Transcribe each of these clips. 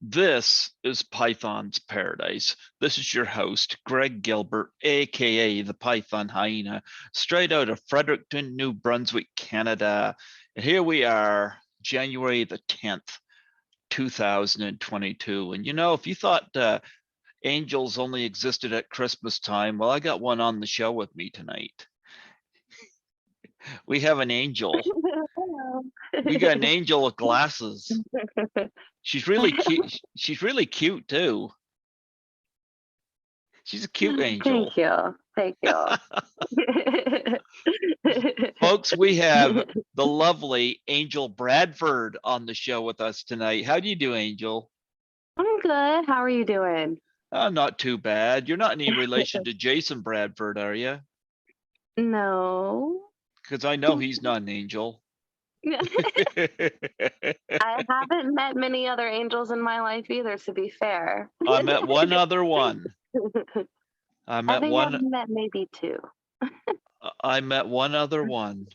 This is Python's Paradise. This is your host, Greg Gilbert, aka the Python Hyena, straight out of Fredericton, New Brunswick, Canada. And here we are, January the 10th, 2022. And if you thought angels only existed at Christmas time, well, I got one on the show with me tonight. We have an angel. Hello. We got an angel with glasses. She's really cute. She's really cute too. She's a cute angel. Thank you. Thank you. Folks, we have the lovely Angel Bradford on the show with us tonight. How do you do, Angel? I'm good. How are you doing? Not too bad. You're not any relation to Jason Bradford, are you? No. Because I know he's not an angel. I haven't met many other angels in my life either, to be fair. I met one other one. I I met think I've one. met maybe two. I met one other one.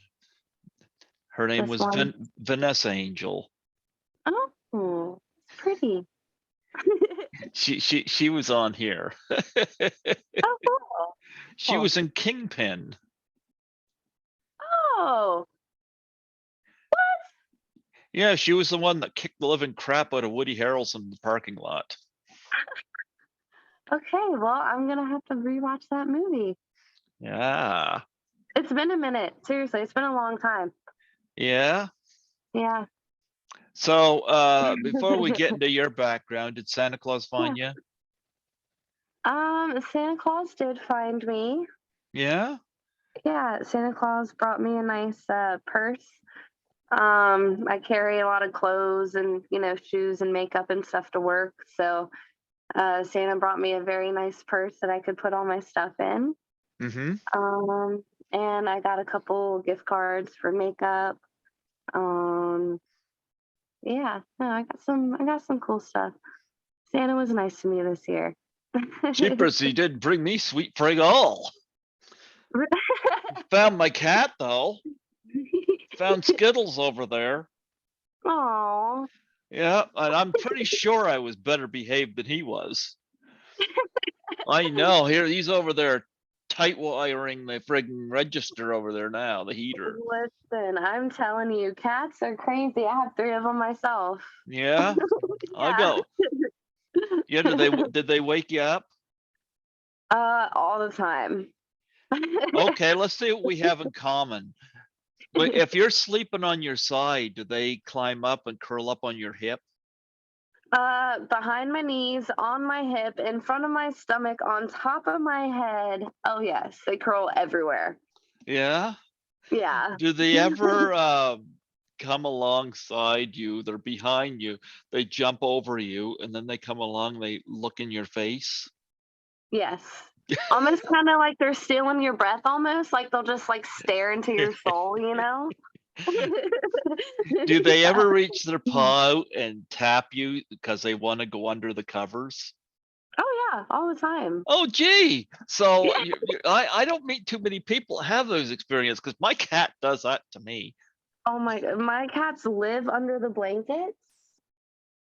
Her name This was one. Vanessa Angel. Oh, pretty. She was on here. Oh, cool. She was in Kingpin. Oh, Yeah, she was the one that kicked the living crap out of Woody Harrelson in the parking lot. okay. Well, I'm gonna have to rewatch that movie. Yeah. It's been a minute. Seriously, it's been a long time. Yeah. Yeah. So before we get into your background, did Santa Claus find you? Santa Claus did find me. Yeah. Yeah, Santa Claus brought me a nice purse. I carry a lot of clothes and shoes and makeup and stuff to work. So Santa brought me a very nice purse that I could put all my stuff in. Mm-hmm. And I got a couple gift cards for makeup. Yeah, no, I got some cool stuff. Santa was nice to me this year. Jeepers, he did bring me sweet frig all. Found my cat though. Found Skittles over there. Oh. Yeah, and I'm pretty sure I was better behaved than he was. I know. Here, he's over there tight wiring the friggin' register over there now, the heater. Listen, I'm telling you, cats are crazy. I have 3 of them myself. Yeah, I go. Yeah, did they wake you up? All the time. Okay, let's see what we have in common. But if you're sleeping on your side, do they climb up and curl up on your hip? Behind my knees, on my hip, in front of my stomach, on top of my head. Oh yes, they curl everywhere. Yeah. Yeah. Do they ever come alongside you? They're behind you. They jump over you, and then they come along. They look in your face. Yes. Almost kind of like they're stealing your breath. Almost like they'll just like stare into your soul. Do they Yeah. ever reach their paw out and tap you because they want to go under the covers? Oh yeah, all the time. Oh, gee. So I don't meet too many people that have those experiences because my cat does that to me. Oh my cats live under the blankets.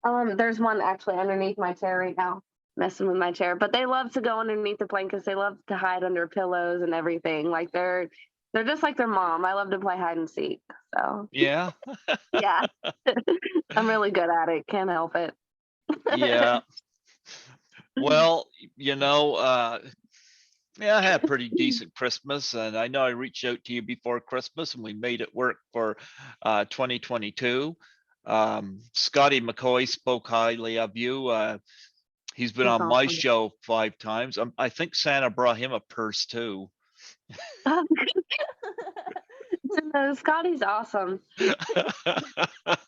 There's one actually underneath my chair right now, messing with my chair. But they love to go underneath the blankets. They love to hide under pillows and everything. Like they're just like their mom. I love to play hide and seek. So Yeah. yeah, I'm really good at it. Can't help it. Yeah. Well, yeah, I had a pretty decent Christmas, and I know I reached out to you before Christmas, and we made it work for 2022. Scotty McCoy spoke highly of you. He's been He's on my awesome. show 5 times. I think Santa brought him a purse too. No, Scotty's awesome.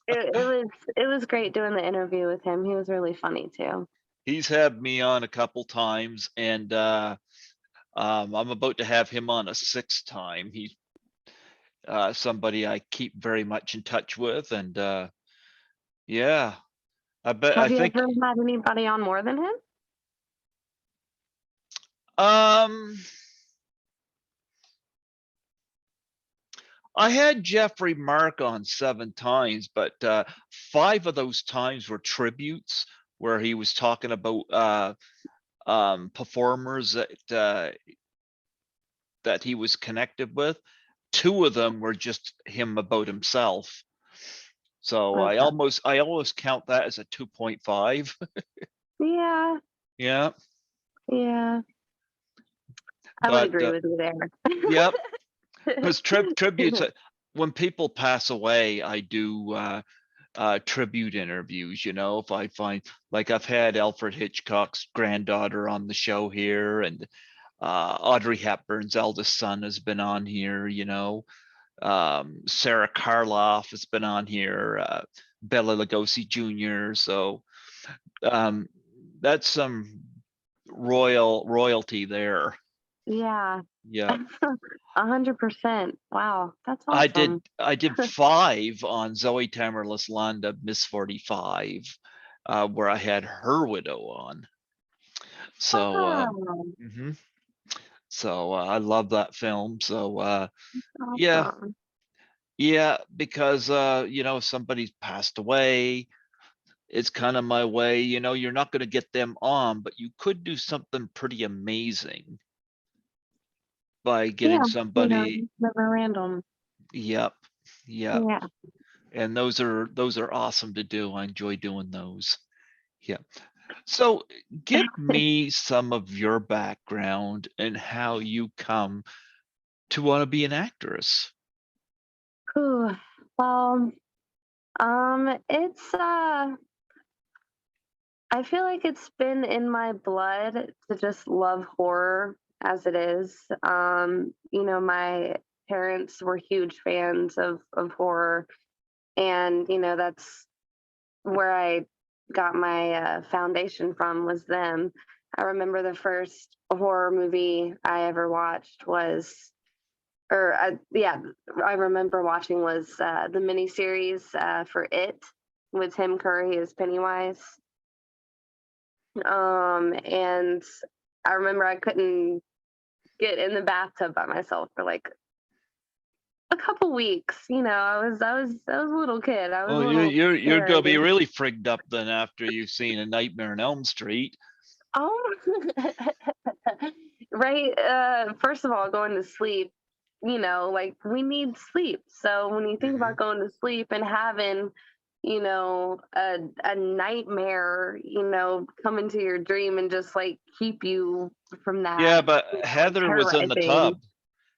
It was great doing the interview with him. He was really funny too. He's had me on a couple times, and I'm about to have him on a 6th time. He's somebody I keep very much in touch with, and yeah, Have I you think ever had anybody on more than him? um I had Jeffrey Mark on 7 times, but 5 of those times were tributes. where he was talking about performers that he was connected with. Two of them were just him about himself. So I Okay. always count that as a 2.5. Yeah. Yeah, Yeah. I would but agree with you there. yep, because tributes, when people pass away, I do tribute interviews. If I find, like, I've had Alfred Hitchcock's granddaughter on the show here, and Audrey Hepburn's eldest son has been on here. Sarah Karloff has been on here, Bela Lugosi Jr. So um, that's some royalty there. Yeah. Yeah. 100%. Wow. That's I did awesome. I did 5 on Zoe Tamerlis Londa, Miss 45, where I had her widow on. So Wow. mhm. So I love that film. So yeah, Awesome. yeah, because somebody's passed away. It's kind of my way. You're not going to get them on, but you could do something pretty amazing by getting Yeah. somebody. Never random. Yep, yep. Yeah. And those are awesome to do. I enjoy doing those. Yeah. So give me some of your background and how you come to want to be an actress. Ooh. Well, it's I feel like it's been in my blood to just love horror as it is. My parents were huge fans of horror, and that's where I got my foundation from was them. I remember the first horror movie I ever watched was, yeah, I remember watching was the miniseries for It with Tim Curry as Pennywise. And I remember I couldn't get in the bathtub by myself for like a couple weeks. I was a little kid. I was Oh, a you're little you're you're scared. gonna be really frigged up then after you've seen A Nightmare on Elm Street. Oh, right. First of all, going to sleep, like we need sleep. So when you think Mhm. about going to sleep and having, a nightmare, come into your dream and just like keep you from Yeah, that, but Heather was in the terrorizing. tub.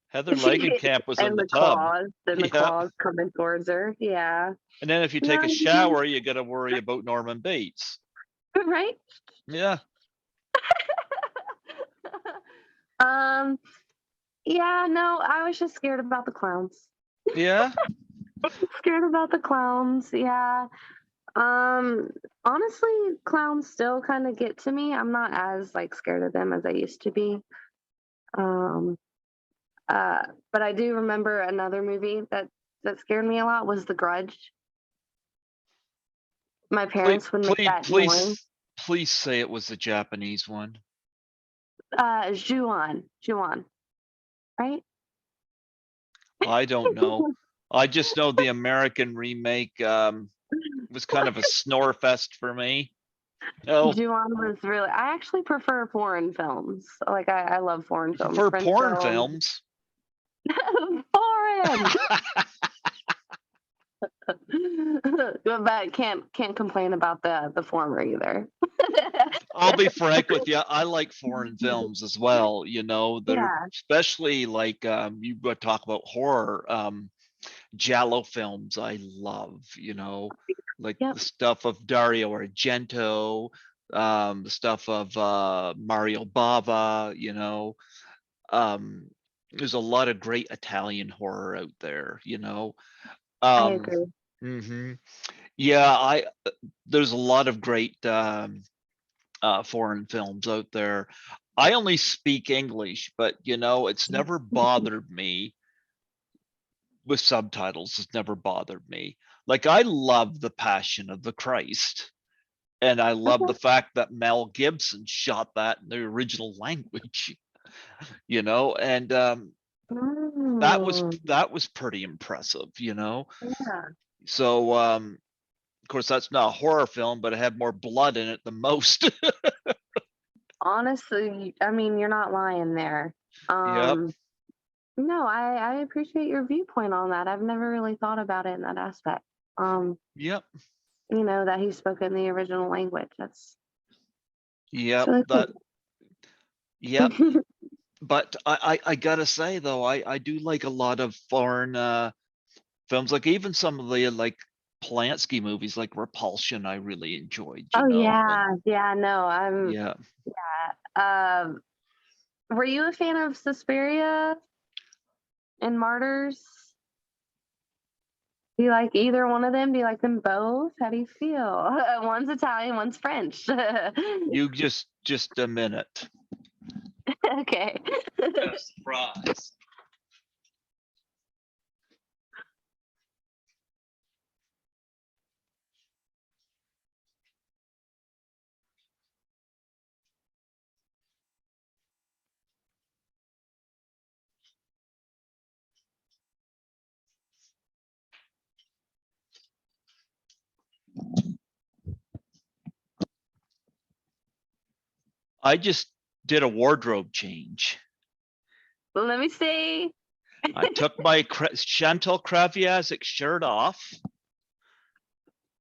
Heather Langenkamp was in And the tub. the Yep. claws coming towards her. Yeah. And then if you take No, a shower, you got to worry about Norman Bates. right? Yeah. um, yeah, no, I was just scared about the clowns. Yeah. Scared about the clowns, yeah. Um, Honestly, clowns still kind of get to me. I'm not as like scared of them as I used to be. Um, uh, but I do remember another movie that scared me a lot was The Grudge. My Please, parents would make please, that noise. please say it was the Japanese one. Juon, right? I don't know. I just know the American remake was kind of a snore fest for me. No, Juon was really. I actually prefer foreign films. Like I love foreign you films, prefer French porn films. films. Foreign, but can't complain about the former either. I'll be frank with you. I like foreign films as well. They're Yeah. especially like you would talk about horror. Giallo films I love, like Yep. the stuff of Dario Argento, the stuff of Mario Bava, there's a lot of great Italian horror out there, I Um, agree. mhm. Yeah, there's a lot of great foreign films out there. I only speak English, but it's never bothered me with subtitles. It's never bothered me. Like, I love The Passion of the Christ, and I love the Okay. fact that Mel Gibson shot that in the original language, and that was Mm, that was pretty impressive. yeah. So Of course, that's not a horror film, but it had more blood in it than most. Honestly, I mean, you're not lying there. Yep. No, I appreciate your viewpoint on that. I've never really thought about it in that aspect. Yep. That he spoke in the original language. That's Yep. really That. Yep. cool. But I gotta say though, I do like a lot of foreign films, like even some of the like Polanski movies, like Repulsion. I really enjoyed, Oh and yeah, no, yeah. were you a fan of Suspiria and Martyrs? Do you like either one of them? Do you like them both? How do you feel? One's Italian, one's French. You just a minute. Okay. Surprise. I just did a wardrobe change. Let me see. I took my Chantal Kraviazic shirt off,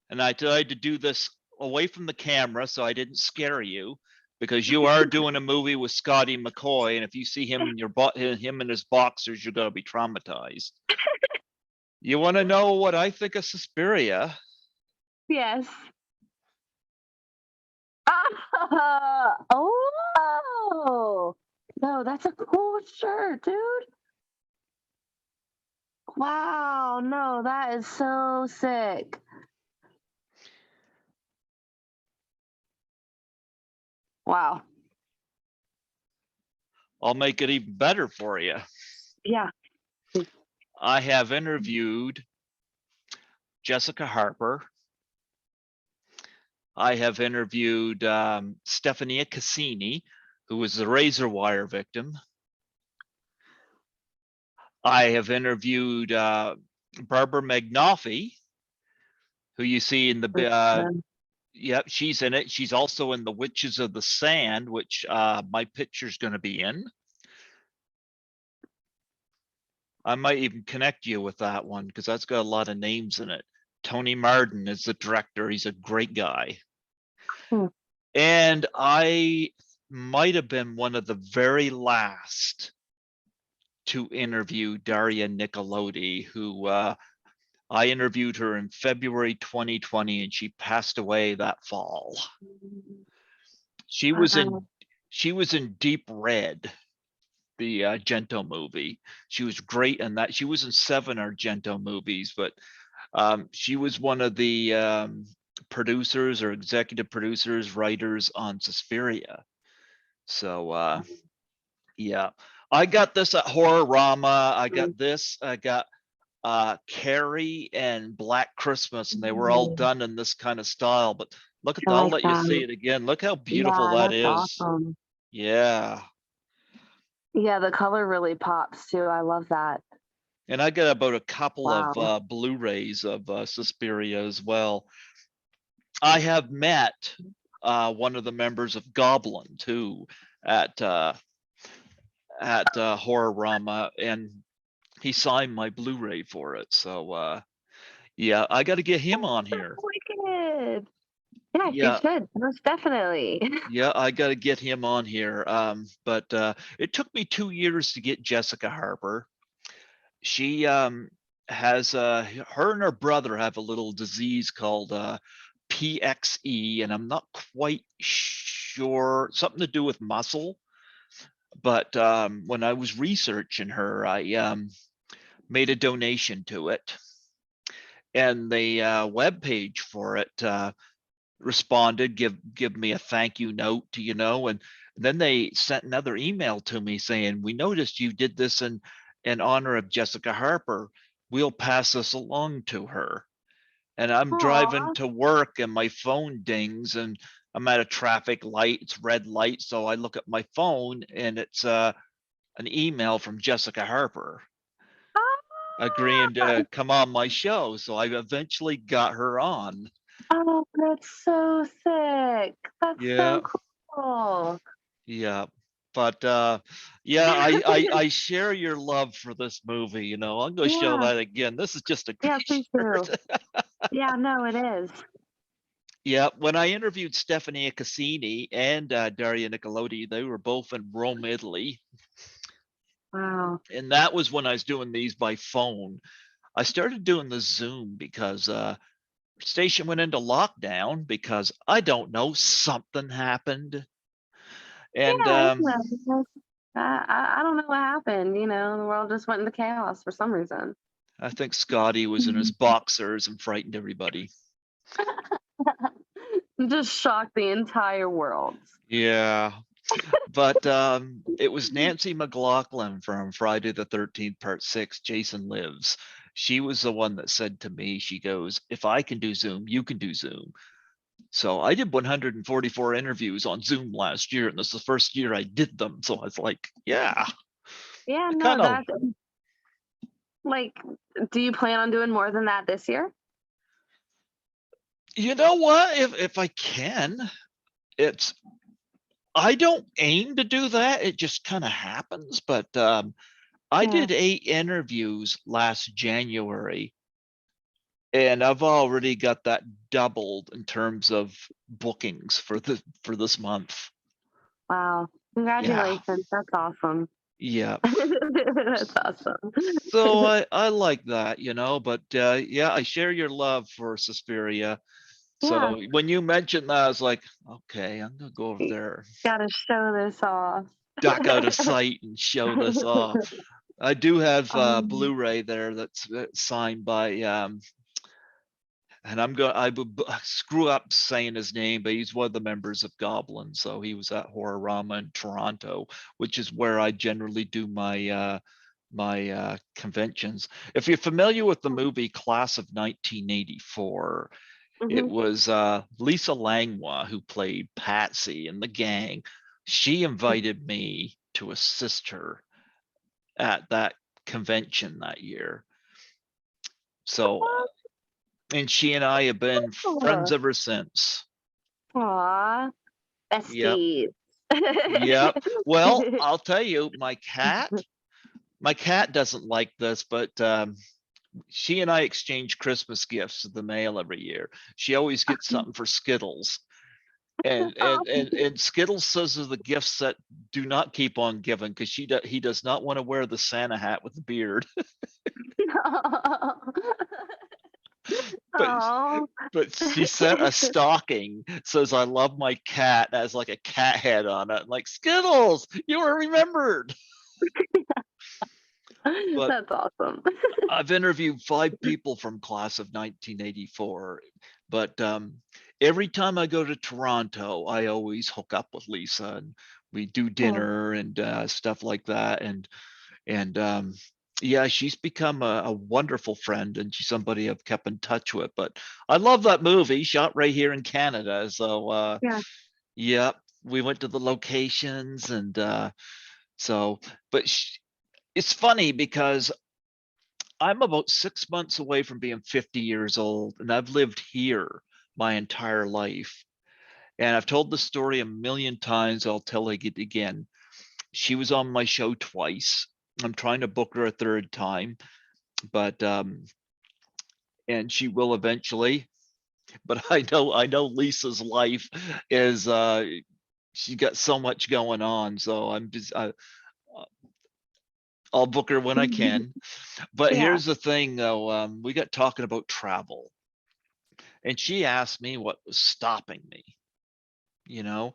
and I tried to do this away from the camera so I didn't scare you, because you are doing a movie with Scotty McCoy, and if you see him in him in his boxers, you're gonna be traumatized. You want to know what I think of Suspiria? Yes. Oh, no, that's a cool shirt, dude. Wow, no, that is so sick. Wow. I'll make it even better for you. Yeah. I have interviewed Jessica Harper. I have interviewed Stefania Cassini, who was the razor wire victim. I have interviewed Barbara Magnolfi, who you see in the yep, she's in it. She's also in The Witches of the Sand, which my picture's going to be in. I might even connect you with that one because that's got a lot of names in it. Tony Martin is the director. He's a great guy. Hmm. And I might have been one of the very last to interview Daria Nicolodi, who I interviewed her in February 2020, and she passed away that fall. She was in Deep Red, the Argento movie. She was great in that. She was in 7 Argento movies, but she was one of the producers or executive producers, writers on Suspiria. So yeah, I got this at Horrorama. I got this. I got Carrie and Black Christmas, and they were all done in this kind of style. But look at I that. I'll like let you see that. it again. Look how beautiful Yeah, that that's is. awesome. Yeah. Yeah, the color really pops too. I love that. And I got about a couple Wow. of Blu-rays of Suspiria as well. I have met one of the members of Goblin too at Horrorama, and he signed my Blu-ray for it. So yeah, I got to get him on here. Wicked. Yeah, you Yeah, should. Most definitely. yeah, I got to get him on here. But it took me 2 years to get Jessica Harper. She has her and her brother have a little disease called PXE, and I'm not quite sure, something to do with muscle. But when I was researching her, I made a donation to it, and the web page for it responded, give me a thank you note, and then they sent another email to me saying, we noticed you did this in honor of Jessica Harper. We'll pass this along to her. And I'm driving Aw. to work and my phone dings, and I'm at a traffic light. It's red light. So I look at my phone, and it's an email from Jessica Harper agreeing Ah, to come on my show. So I eventually got her on. Oh, that's so sick. That's Yeah, so cool. yeah. But yeah, I share your love for this movie. You know, I'm going to show Yeah. that again. This is just a Yeah, great please do. shirt. Yeah, no, it is. Yeah, when I interviewed Stefania Cassini and Daria Nicolodi, they were both in Rome, Italy, Wow. and that was when I was doing these by phone. I started doing the Zoom because station went into lockdown because I don't know, something happened. And Yeah, I don't know what happened. The world just went into chaos for some reason. I think Scotty was in his boxers and frightened everybody. Just shocked the entire world. Yeah. But it was Nancy McLaughlin from Friday the 13th, Part 6, Jason Lives. She was the one that said to me, she goes, if I can do Zoom, you can do Zoom. So I did 144 interviews on Zoom last year, and this is the first year I did them. So I was like, yeah, Yeah, I no, kind of, that's like, do you plan on doing more than that this year? you know what? If I can, it's I don't aim to do that. It just kind of happens. But I Yeah. did 8 interviews last January, and I've already got that doubled in terms of bookings for this month. Wow. Yeah, Congratulations. That's awesome. yeah. That's awesome. So I like that, you know. But yeah, I share your love for Suspiria. Yeah. So when you mentioned that, I was like, okay, I'm gonna go over You there, gotta show this off. duck out of sight, and show this off. I do have um, Blu-ray there that's signed by and I would screw up saying his name, but he's one of the members of Goblin. So he was at Horrorama in Toronto, which is where I generally do my conventions. If you're familiar with the movie Class of 1984, it mhm. was Lisa Langlois who played Patsy in the gang. She invited me to assist her at that convention that year. So, and she and I have been friends ever since. Aw, Yep. besties. Yep. Well, I'll tell you, my cat doesn't like this, but she and I exchange Christmas gifts in the mail every year. She always gets something for Skittles. And Skittles says are the gifts that do not keep on giving because he does not want to wear the Santa hat with the beard. But Oh. but she sent a stocking says I love my cat as like a cat head on it. Like Skittles, you were remembered. But That's awesome. I've interviewed 5 people from class of 1984. But every time I go to Toronto, I always hook up with Lisa and we do Cool. dinner and stuff like that. And yeah, she's become a wonderful friend and she's somebody I've kept in touch with. But I love that movie, shot right here in Canada. So Yeah. yeah, we went to the locations and so, but it's funny because I'm about 6 months away from being 50 years old, and I've lived here my entire life. And I've told the story a million times. I'll tell it again. She was on my show twice. I'm trying to book her a third time, but and she will eventually. But I know Lisa's life is she's got so much going on. So I'll book her when I can. But Yeah. here's the thing, though. We got talking about travel, and she asked me what was stopping me, you know,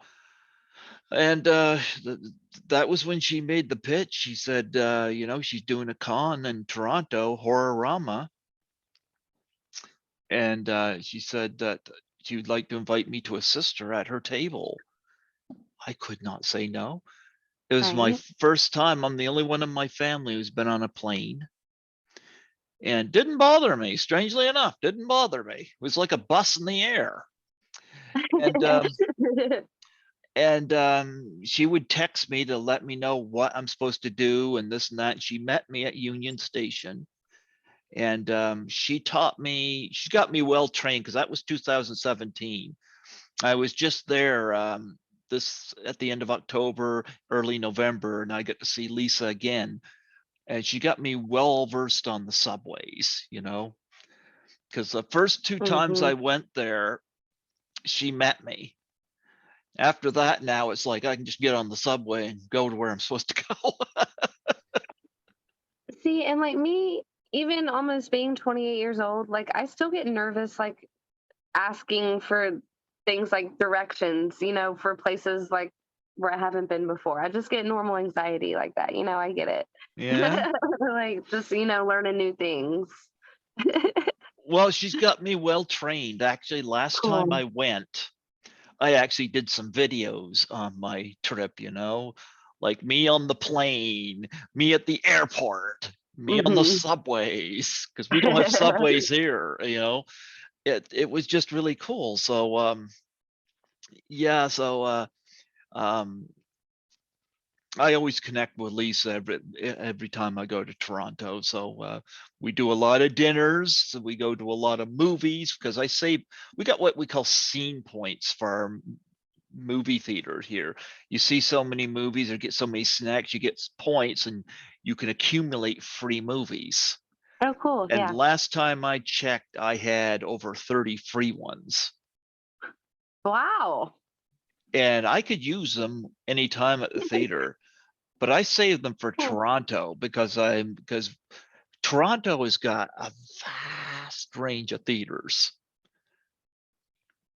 and that was when she made the pitch. She said, she's doing a con in Toronto, Horrorama, and she said that she would like to invite me to assist her at her table. I could not say no. It was my Right. first time. I'm the only one in my family who's been on a plane, and didn't bother me. Strangely enough, didn't bother me. It was like a bus in the air. And she would text me to let me know what I'm supposed to do and this and that. She met me at Union Station, And she got me well trained, because that was 2017. I was just there this at the end of October, early November, and I get to see Lisa again. And she got me well versed on the subways, because the first two times I Hmm. went there, she met me. After that, now it's like I can just get on the subway and go to where I'm supposed to go. See, and like me, even almost being 28 years old, like I still get nervous, like asking for things like directions, for places like where I haven't been before. I just get normal anxiety like that. I get it. Yeah. Like just, learning new things. Well, she's got me well trained. Actually, last time Cool. I went, I actually did some videos on my trip, like me on the plane, me at the airport, me on the Hmm. subways, because we don't have subways here. It was just really cool. So yeah, so um I always connect with Lisa every time I go to Toronto. So we do a lot of dinners. So we go to a lot of movies, because we got what we call scene points for our movie theater here. You see so many movies or get so many snacks, you get points, and you can accumulate free movies. Oh, cool. And Yeah. last time I checked, I had over 30 free ones. Wow. And I could use them anytime at the theater, but I saved them for Cool. Toronto, because Toronto has got a vast range of theaters.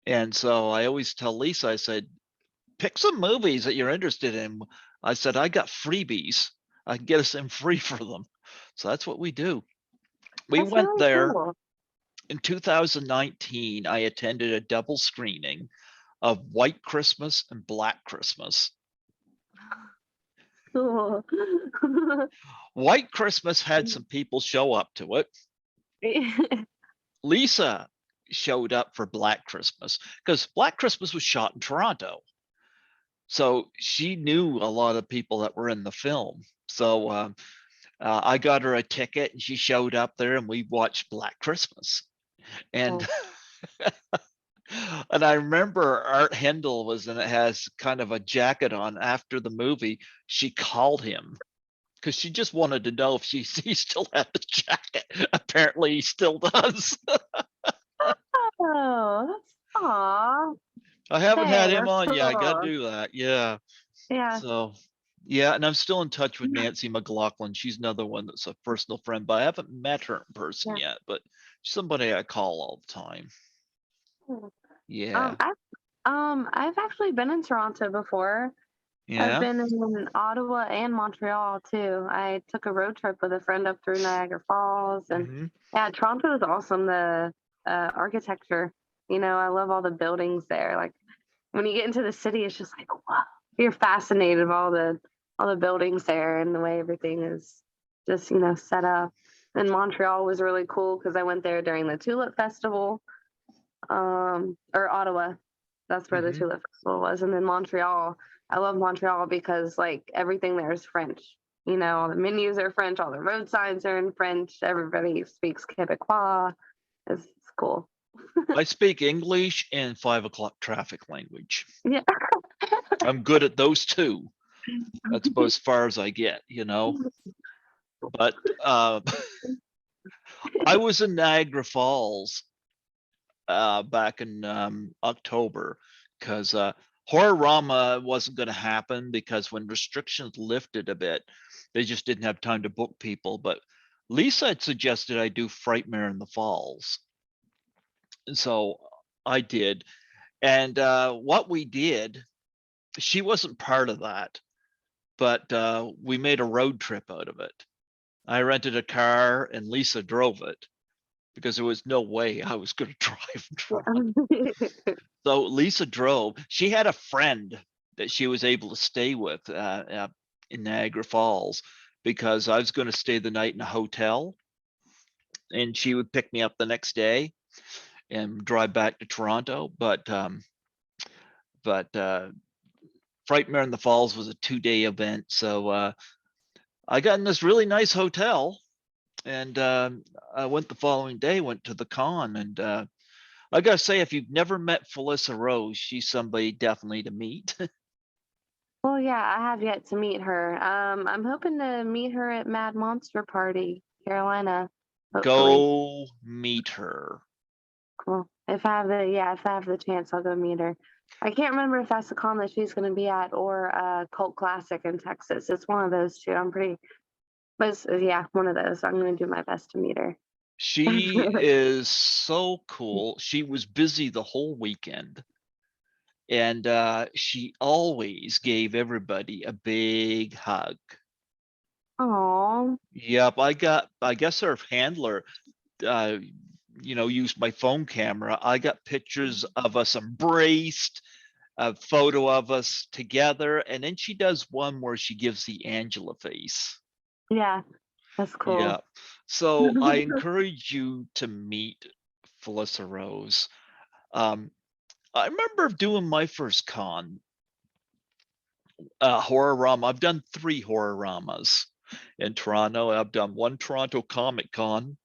And so I always tell Lisa, I said, pick some movies that you're interested in. I said, I got freebies. I can get us in free for them. So that's what we do. We That's went really there cool. in 2019. I attended a double screening of White Christmas and Black Christmas. Cool. White Christmas had some people show up to it. Lisa showed up for Black Christmas, because Black Christmas was shot in Toronto. So she knew a lot of people that were in the film. So I got her a ticket, and she showed up there, and we watched Black Christmas. And Cool. and I remember Art Hindle was in it, has kind of a jacket on. After the movie, she called him because she just wanted to know if he still had the jacket. Apparently he still does. Oh, that's aw. I haven't Hey, had him that's on yet. I gotta cool. do that. Yeah. Yeah. So yeah, and I'm still in touch with Nancy McLaughlin. She's another one that's a personal friend, but I haven't met her in person Yeah. yet. But she's somebody I call all the time. Cool. Yeah. I've actually been in Toronto before. I've Yeah. been in Ottawa and Montreal too. I took a road trip with a friend up through Niagara Falls, and Hmm. yeah, Toronto is awesome. The architecture, I love all the buildings there. Like when you get into the city, it's just like wow, you're fascinated with all the buildings there and the way everything is just set up. And Montreal was really cool because I went there during the Tulip Festival, or Ottawa. That's where the Hmm. Tulip Festival was. And then Montreal, I love Montreal because like everything there is French. All the menus are French, all the road signs are in French, everybody speaks Quebecois. It's cool. I speak English and 5 o'clock traffic language. Yeah. I'm good at those two. That's about as far as I get. But I was in Niagara Falls back in October, because Horrorama wasn't going to happen, because when restrictions lifted a bit, they just didn't have time to book people. But Lisa had suggested I do Frightmare in the Falls. And so I did. And what we did, she wasn't part of that, but we made a road trip out of it. I rented a car and Lisa drove it, because there was no way I was going to drive in Toronto. So Lisa drove. She had a friend that she was able to stay with in Niagara Falls, because I was going to stay the night in a hotel, and she would pick me up the next day and drive back to Toronto. But Frightmare in the Falls was a 2-day event, so I got in this really nice hotel, And I went the following day, went to the con, and I gotta say, if you've never met Felissa Rose, she's somebody definitely to meet. Well, yeah, I have yet to meet her. I'm hoping to meet her at Mad Monster Party, Carolina. Hopefully. Go meet her. Cool. If I have the chance, I'll go meet her. I can't remember if that's the con that she's going to be at or Cult Classic in Texas. It's one of those two. Yeah, one of those. I'm going to do my best to meet her. She is so cool. She was busy the whole weekend, and she always gave everybody a big hug. Oh, Yep, I guess her handler, uh, used my phone camera. I got pictures of us embraced, a photo of us together, and then she does one where she gives the Angela face. yeah, that's Yeah. cool. So I encourage you to meet Felissa Rose. Um, I remember doing my first con, Horrorama. I've done 3 Horroramas in Toronto. I've done 1 Toronto Comic Con,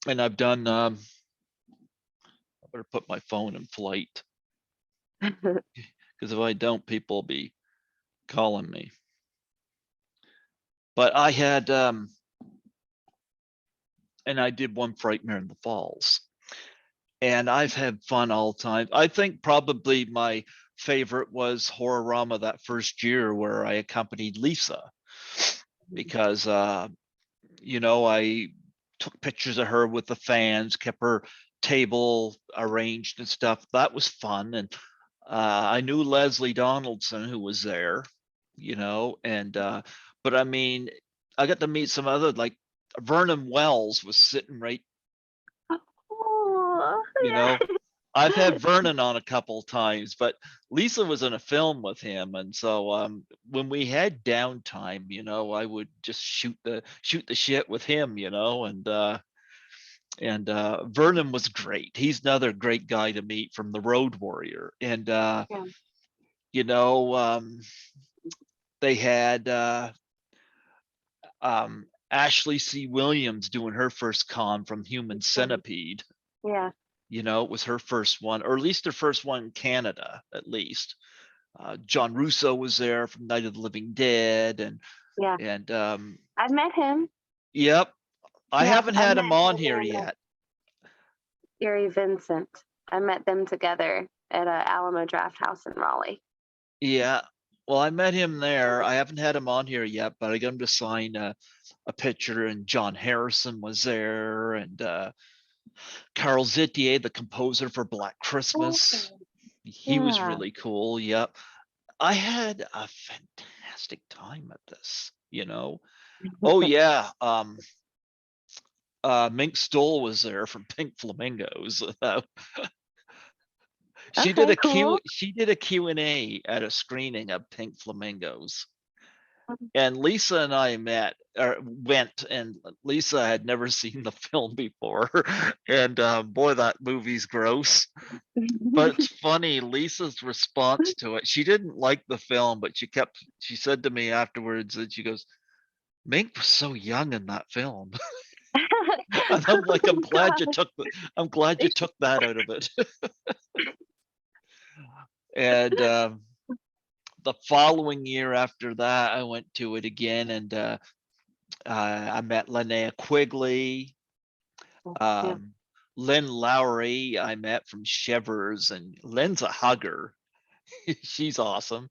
and I've done, I better put my phone in flight, because if I don't, people will be calling me. But I had, and I did 1 Frightmare in the Falls. And I've had fun all the time. I think probably my favorite was Horrorama that first year where I accompanied Lisa, because I took pictures of her with the fans, kept her table arranged and stuff. That was fun. And I knew Leslie Donaldson, who was there, and but I mean, I got to meet some other, like Vernon Wells was sitting right, Oh, you know. yeah. I've had Vernon on a couple times, but Lisa was in a film with him, and so when we had downtime, I would just shoot the shit with him, and Vernon was great. He's another great guy to meet from the Road Warrior, and Yeah. you know, um, they had Ashley C. Williams doing her first con from Human Centipede. Yeah. It was her first one, or at least her first one in Canada, at least. John Russo was there from Night of the Living Dead, and Yeah. and I've met him. yep, I Yeah, haven't I've had met him on him here and yet. Gary Vincent. I met them together at a Alamo Draft House in Raleigh. Yeah, well, I met him there. I haven't had him on here yet, but I got him to sign a picture, and John Harrison was there, and Carl Zitier, the composer for Black Christmas. Okay. He was Yeah. really cool. Yep. I had a fantastic time at this. Oh yeah. Mink Stoll was there from Pink Flamingos. Okay, cool. She did a Q&A at a screening of Pink Flamingos. And Lisa and I went, and Lisa had never seen the film before. And boy, that movie's gross. But it's funny, Lisa's response to it. She didn't like the film, but she said to me afterwards that she goes, Mink was so young in that film. And I'm like, Oh God. I'm glad you took that out of it. And the following year after that, I went to it again, and I met Linnea Quigley, Yeah. um, Lynn Lowry. I met from Shivers, and Lynn's a hugger. She's awesome,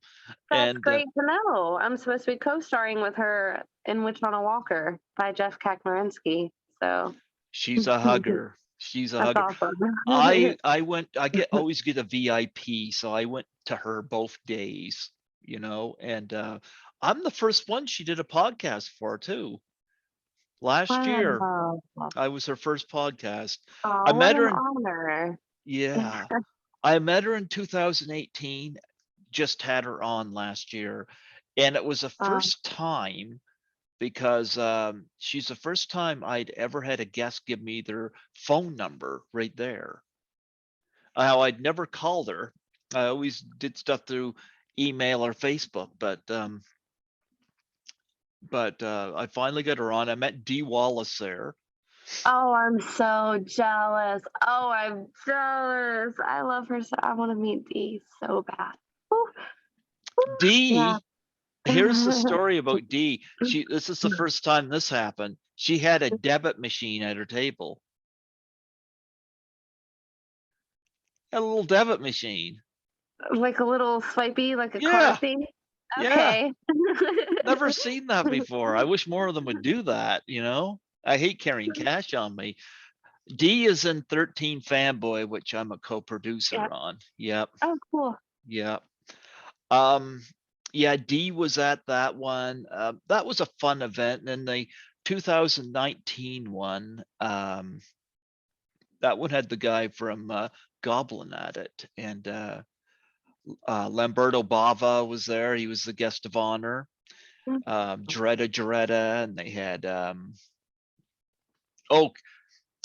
That's and great to know. I'm supposed to be co-starring with her in Witch on a Walker by Jeff Kakmarinsky. So she's a hugger. She's a that's hugger. awesome. I always get a VIP, so I went to her both days, and I'm the first one she did a podcast for too. Last year, Wow. I was her first podcast. I Oh, what met her an in honor. Yeah, I met her in 2018. Just had her on last year, and it was the Um, first time, because she's the first time I'd ever had a guest give me their phone number right there. I'd never called her. I always did stuff through email or Facebook, but but I finally got her on. I met Dee Wallace there. Oh, I'm so jealous. Oh, I'm jealous. I love her so I want to meet Dee so bad. Ooh, ooh, yeah. Dee, here's the story about Dee. This is the first time this happened. She had a debit machine at her table. A little debit machine. Like a little swipey, like a card Yeah, thing. yeah. Okay. Never seen that before. I wish more of them would do that, you know? I hate carrying cash on me. D is in 13 Fanboy, which I'm a Yeah. co-producer on. Yep, Oh, cool. yep. Um, yeah, D was at that one. That was a fun event. And then the 2019 one, that one had the guy from Goblin at it, and Lamberto Bava was there. He was the guest of honor. Joretta, and they had oh,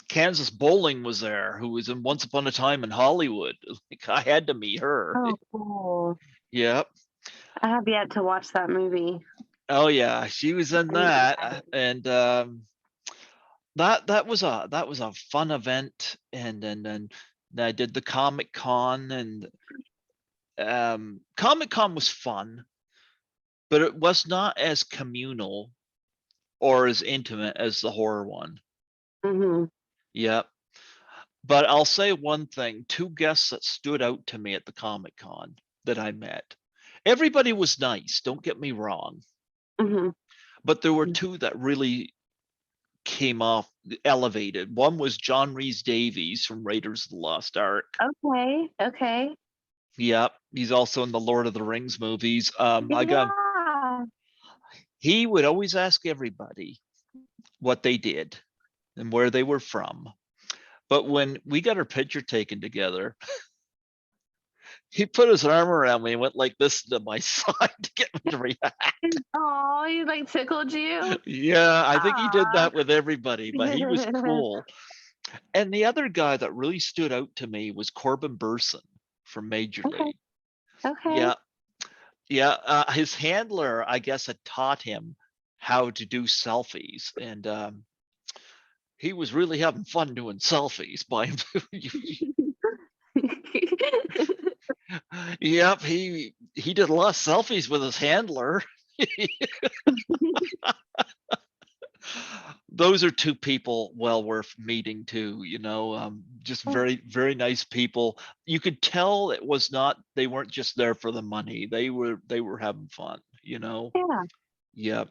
Kansas Bowling was there, who was in Once Upon a Time in Hollywood. Like I had to meet her. Oh, cool. Yep. I have yet to watch that movie. Oh yeah, she was in I need to that, find it. and that was a fun event. And then I did the Comic Con, and Comic Con was fun, but it was not as communal or as intimate as the horror one. Mhm. Yep. But I'll say one thing, two guests that stood out to me at the Comic Con that I met. Everybody was nice, don't get me wrong, Mhm. but there were two that really came off elevated. One was John Rhys Davies from Raiders of the Lost Ark. Okay. Okay. Yep, he's also in the Lord of the Rings movies. I got Yeah. he would always ask everybody what they did and where they were from. But when we got our picture taken together, he put his arm around me and went like this to my side to get me to react. Oh, he like tickled you? Yeah, I think he did Ah. that with everybody, but he was cool. And the other guy that really stood out to me was Corbin Burson from Major Okay. League. Okay. Yeah, yeah. His handler, I guess, had taught him how to do selfies, and he was really having fun doing selfies by him. Yep, he did a lot of selfies with his handler. Those are two people well worth meeting too, you know, just very nice people. You could tell it was not they weren't just there for the money. They were having fun, you know. Yeah. Yep.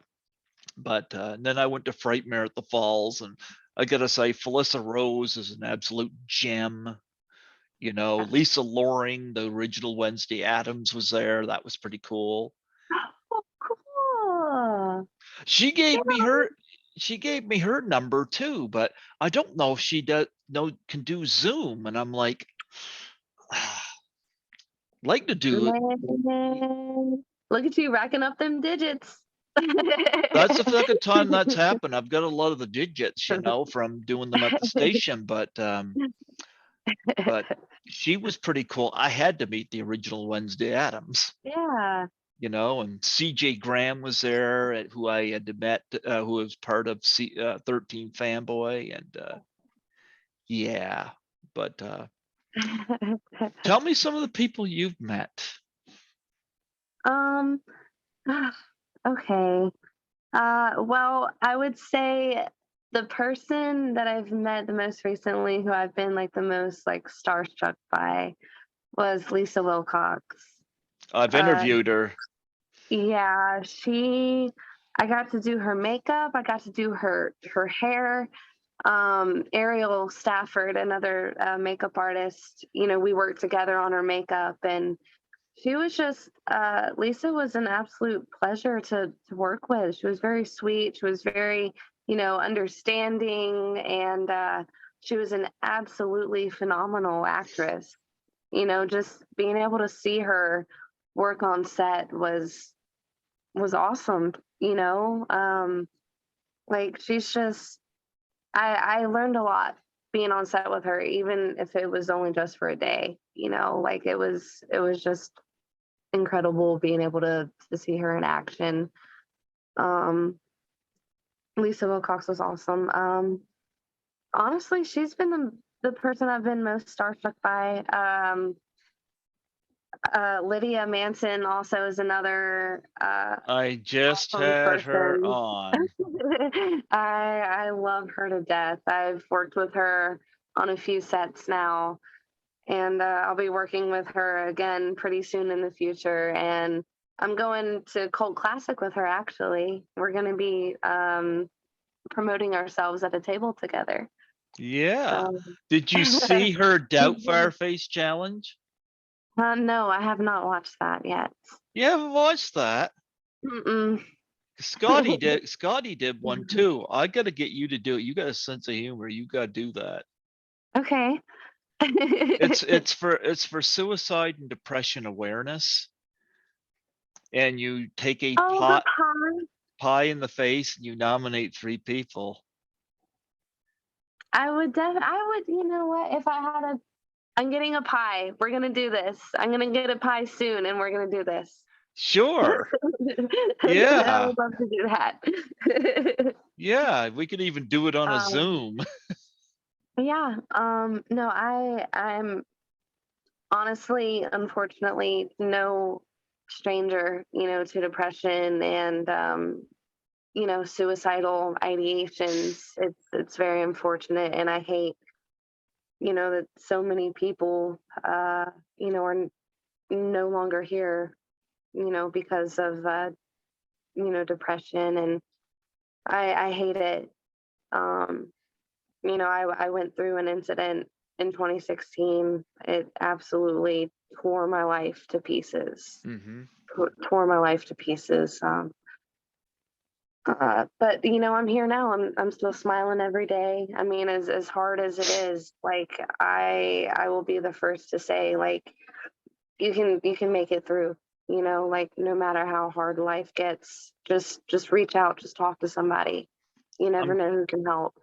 But then I went to Frightmare at the Falls, and I gotta say, Felissa Rose is an absolute gem. You know, Lisa Loring, the original Wednesday Addams, was there. That was pretty cool. Oh, cool. She Yeah. gave me her she gave me her number too, but I don't know if she does no can do Zoom. And I'm like, like to do it. Man, look at you racking up them digits. That's the second time that's happened. I've got a lot of the digits, you know, from doing them at the station, but she was pretty cool. I had to meet the original Wednesday Addams, Yeah. you know, and CJ Graham was there, who I had met, who was part of 13 Fanboy, and yeah. But tell me some of the people you've met. Um, okay. Well, I would say the person that I've met the most recently, who I've been like the most like starstruck by, was Lisa Wilcox. I've Uh, interviewed her. yeah, I got to do her makeup. I got to do her hair. Ariel Stafford, another makeup artist, we worked together on her makeup, and she was just Lisa was an absolute pleasure to work with. She was very sweet. She was very, understanding, and she was an absolutely phenomenal actress. Just being able to see her work on set was awesome. Like she's just I learned a lot being on set with her, even if it was only just for a day. Like it was just incredible being able to see her in action. Lisa Wilcox was awesome. Honestly, she's been the person I've been most starstruck by. Lydia Manson also is another I just awesome had her person. on. I love her to death. I've worked with her on a few sets now, and I'll be working with her again pretty soon in the future. And I'm going to Cult Classic with her. Actually, we're going to be promoting ourselves at a table together. Yeah. So, Did you see her Doubtfire Face challenge? no, I have not watched that yet. You haven't watched that? Mm-mm. Scotty did one too. I gotta get you to do it. You got a sense of humor. You gotta do that. Okay. It's for suicide and depression awareness. And you take a Oh, the pie. pie in the face and you nominate 3 people. You know what? If I had I'm getting a pie. We're gonna do this. I'm gonna get a pie soon, and we're gonna do this. Sure. I Yeah. would love to do that. Yeah, we could even do it on a um, Zoom. yeah. No, I'm honestly, unfortunately, no stranger, to depression and suicidal ideations. It's very unfortunate, and I hate, that so many people, are no longer here, because of, depression, and I hate it. Um, I went through an incident in 2016. It absolutely tore my life to pieces. Hmm. Tore my life to pieces. But I'm here now. I'm still smiling every day. I mean, as hard as it is, like I will be the first to say, like, you can make it through. Like, no matter how hard life gets, just reach out, just talk to somebody. You never I'm know who can help.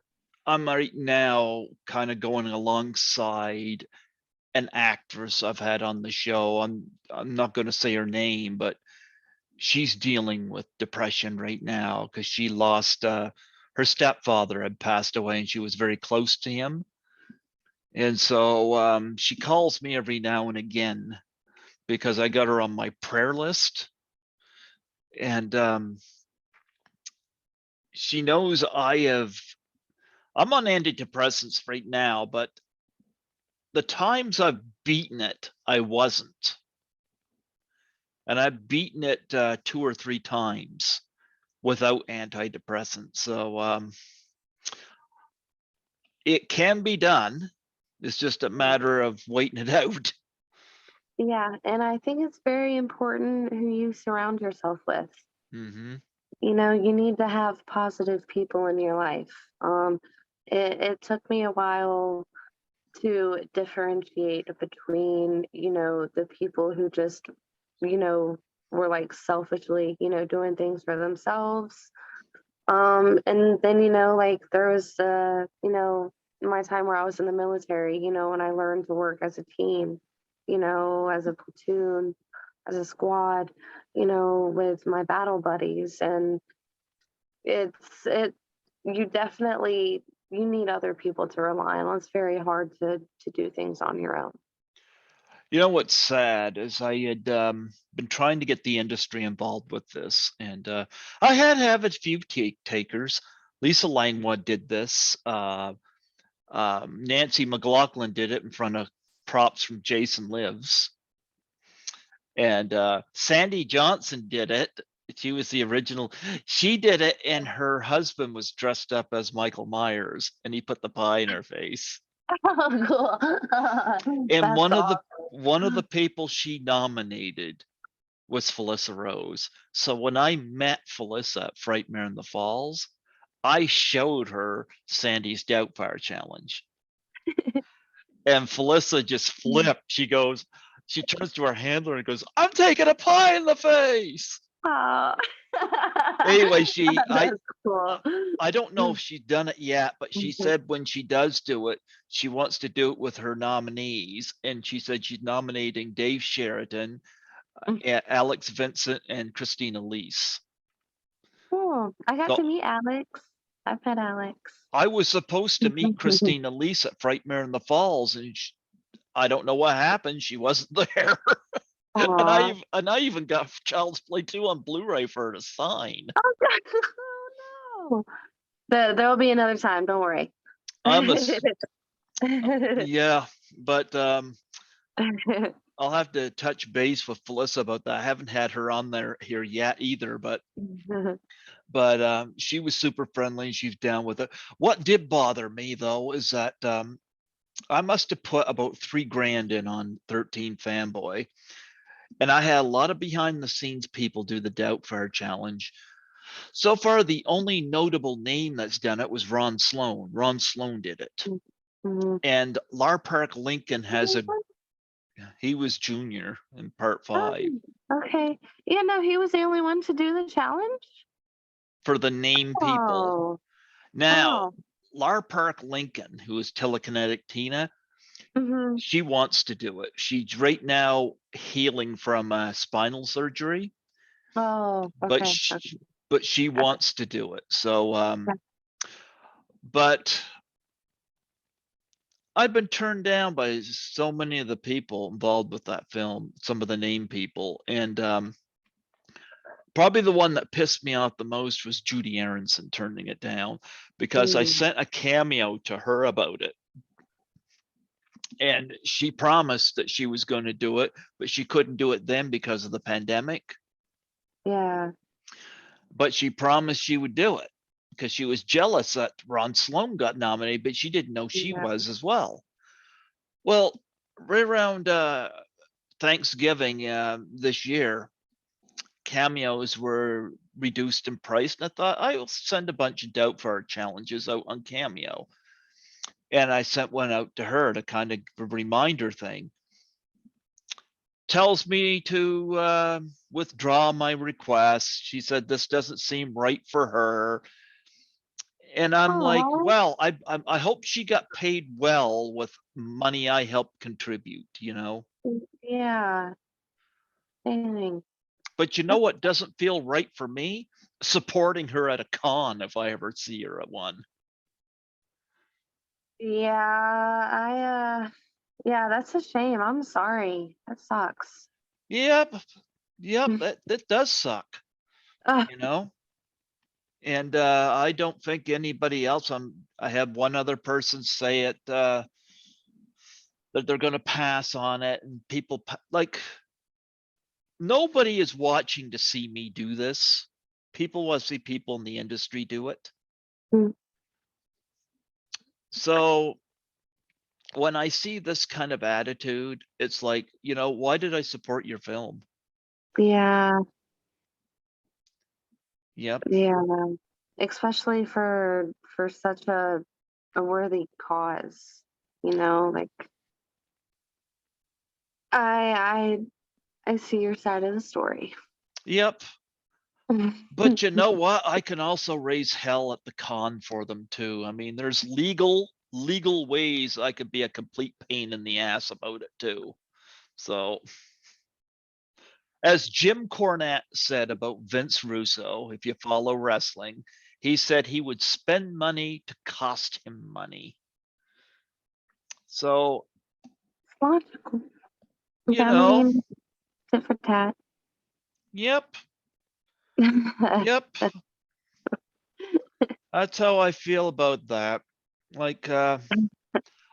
I'm right now kind of going alongside an actress I've had on the show. I'm not going to say her name, but she's dealing with depression right now because she lost her stepfather had passed away and she was very close to him. And so she calls me every now and again because I got her on my prayer list. And she knows I'm on antidepressants right now, but the times I've beaten it, I wasn't. And I've beaten it 2 or 3 times without antidepressants. So it can be done. It's just a matter of waiting it out. Yeah, and I think it's very important who you surround yourself with. Hmm. You need to have positive people in your life. It took me a while to differentiate between, the people who just, were like selfishly, doing things for themselves. And then, like there was, my time where I was in the military, when I learned to work as a team, as a platoon, as a squad, with my battle buddies. And you definitely, you need other people to rely on. It's very hard to do things on your own. You know what's sad is I had been trying to get the industry involved with this, and I had have a few takers. Lisa Langwood did this. Nancy McLaughlin did it in front of props from Jason Lives, and Sandy Johnson did it. She was the original. She did it, and her husband was dressed up as Michael Myers, and he put the pie in her face. Oh, cool. And That's one of the awesome. people she nominated was Felissa Rose. So when I met Felissa at Frightmare in the Falls, I showed her Sandy's Doubtfire challenge. And Felissa just flipped. She turns to her handler and goes, "I'm taking a pie in the face." Oh. Anyway, That's cool. I don't know if she's done it yet, but she said when she does do it, she wants to do it with her nominees. And she said she's nominating Dave Sheridan, Alex Vincent, and Christina Leese. Cool. I got So to meet Alex. Hi, Pet Alex. I was supposed to meet Christina Lease at Frightmare in the Falls, and I don't know what happened. She wasn't there. Aw. And I even got Child's Play 2 on Blu-ray for her to sign. Oh, God. Oh, no. There will be another time. Don't worry. Yeah, but I'll have to touch base with Felissa about that. I haven't had her on here yet either, but she was super friendly and she's down with it. What did bother me though is that I must have put about $3,000 in on 13 Fanboy, and I had a lot of behind the scenes people do the Doubtfire challenge. So far, the only notable name that's done it was Ron Sloan. Ron Sloan did it. And Lar Park Lincoln he was junior in part 5. Oh, okay. Yeah, no, he was the only one to do the challenge? For the name people. Oh. Now, Lar Park Lincoln, who is Telekinetic Tina, she wants to do it. She's right now healing from spinal surgery. Oh, okay. But she wants to do it. So, but I've been turned down by so many of the people involved with that film, some of the name people, and probably the one that pissed me off the most was Judy Aronson turning it down, because I sent a cameo to her about it. And she promised that she was going to do it, but she couldn't do it then because of the pandemic. Yeah. But she promised she would do it because she was jealous that Ron Sloan got nominated, but she didn't know she was as well. Well, right around Thanksgiving this year, cameos were reduced in price, and I thought I'll send a bunch of Doubtfire challenges out on Cameo. And I sent one out to her to kind of a reminder thing. Tells me to withdraw my request. She said this doesn't seem right for her. And I'm like, well, I hope she got paid well with money I helped contribute, you know? Yeah. Dang. But you know what doesn't feel right for me? Supporting her at a con if I ever see her at one. Yeah, yeah, that's a shame. I'm sorry. That sucks. Yep, that does suck, you know? And I don't think anybody else, I had one other person say it, that they're going to pass on it, and people like, nobody is watching to see me do this. People want to see people in the industry do it. So when I see this kind of attitude, it's like, you know, why did I support your film? Yeah. Yep. Yeah. Especially for such a worthy cause, you know, like I see your side of the story. Yep. But you know what? I can also raise hell at the con for them too. I mean, there's legal ways I could be a complete pain in the ass about it too. So, as Jim Cornette said about Vince Russo, if you follow wrestling, he said he would spend money to cost him money. So, Logical. you know, tit for tat. Yep. Yep. That's how I feel about that. Like, I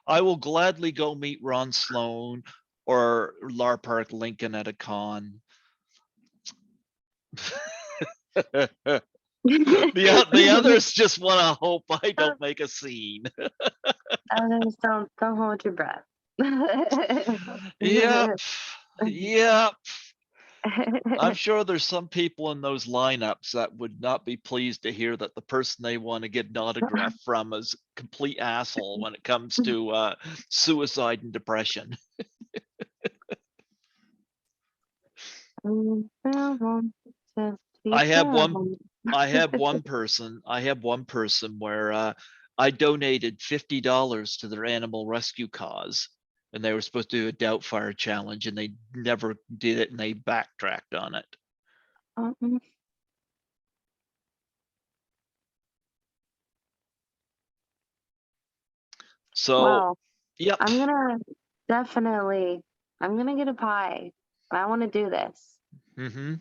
will gladly go meet Ron Sloan or Lar Park Lincoln at a con. The others just want to hope I don't make a scene. Others don't hold your breath. Yep. Yep. I'm sure there's some people in those lineups that would not be pleased to hear that the person they want to get an autograph from is a complete asshole when it comes to suicide and depression. I have one person where I donated $50 to their animal rescue cause, and they were supposed to do a Doubtfire challenge, and they never did it, and they backtracked on it. So, Wow. yep. I'm gonna definitely. I'm gonna get a pie. I want to do this. Hmm.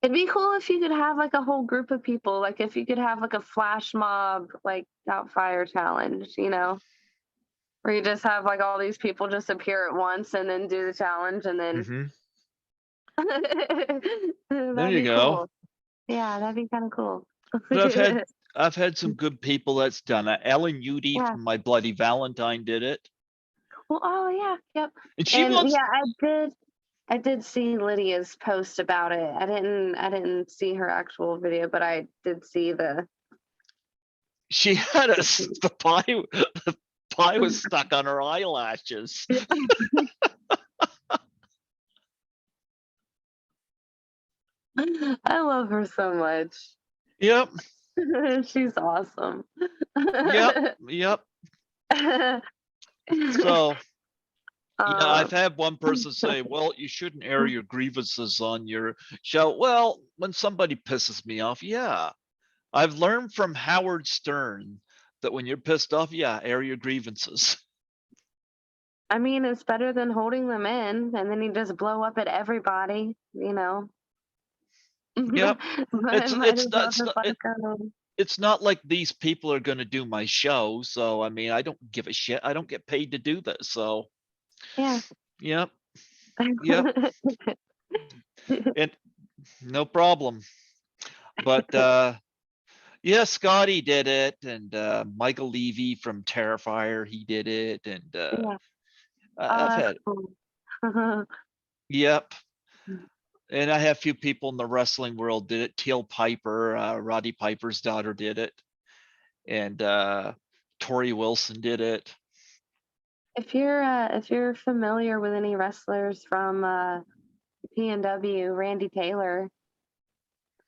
It'd be cool if you could have like a whole group of people. Like if you could have like a flash mob, like out fire challenge. Where you just have like all these people just appear at once and then do the challenge, and then Hmm. There that'd you be go. cool. Yeah, that'd be kind of cool. But I've had some good people that's done it. Ellen Udy Yeah. from My Bloody Valentine did it, Well, oh yeah, yep. and she And wants. yeah, I did see Lydia's post about it. I didn't see her actual video, but I did see the She had the pie. The pie was stuck on her eyelashes. I love her so much. Yep. She's awesome. Yep. Yep. So yeah, I've um, had one person say, "Well, you shouldn't air your grievances on your show." Well, when somebody pisses me off, yeah, I've learned from Howard Stern that when you're pissed off, yeah, air your grievances. I mean, it's better than holding them in, and then you just blow up at everybody. Yep. But It's might it's as not well it's just not let it, it go. it's not like these people are going to do my show, so I mean, I don't give a shit. I don't get paid to do this, so Yeah. yep, yep, and no problem. But yeah, Scotty did it, and Michael Levy from Terrifier, he did it, and Yeah. I've That's had, cool. yep, and I have a few people in the wrestling world did it. Teal Piper, Roddy Piper's daughter did it, and Tori Wilson did it. If you're familiar with any wrestlers from P&W, Randy Taylor,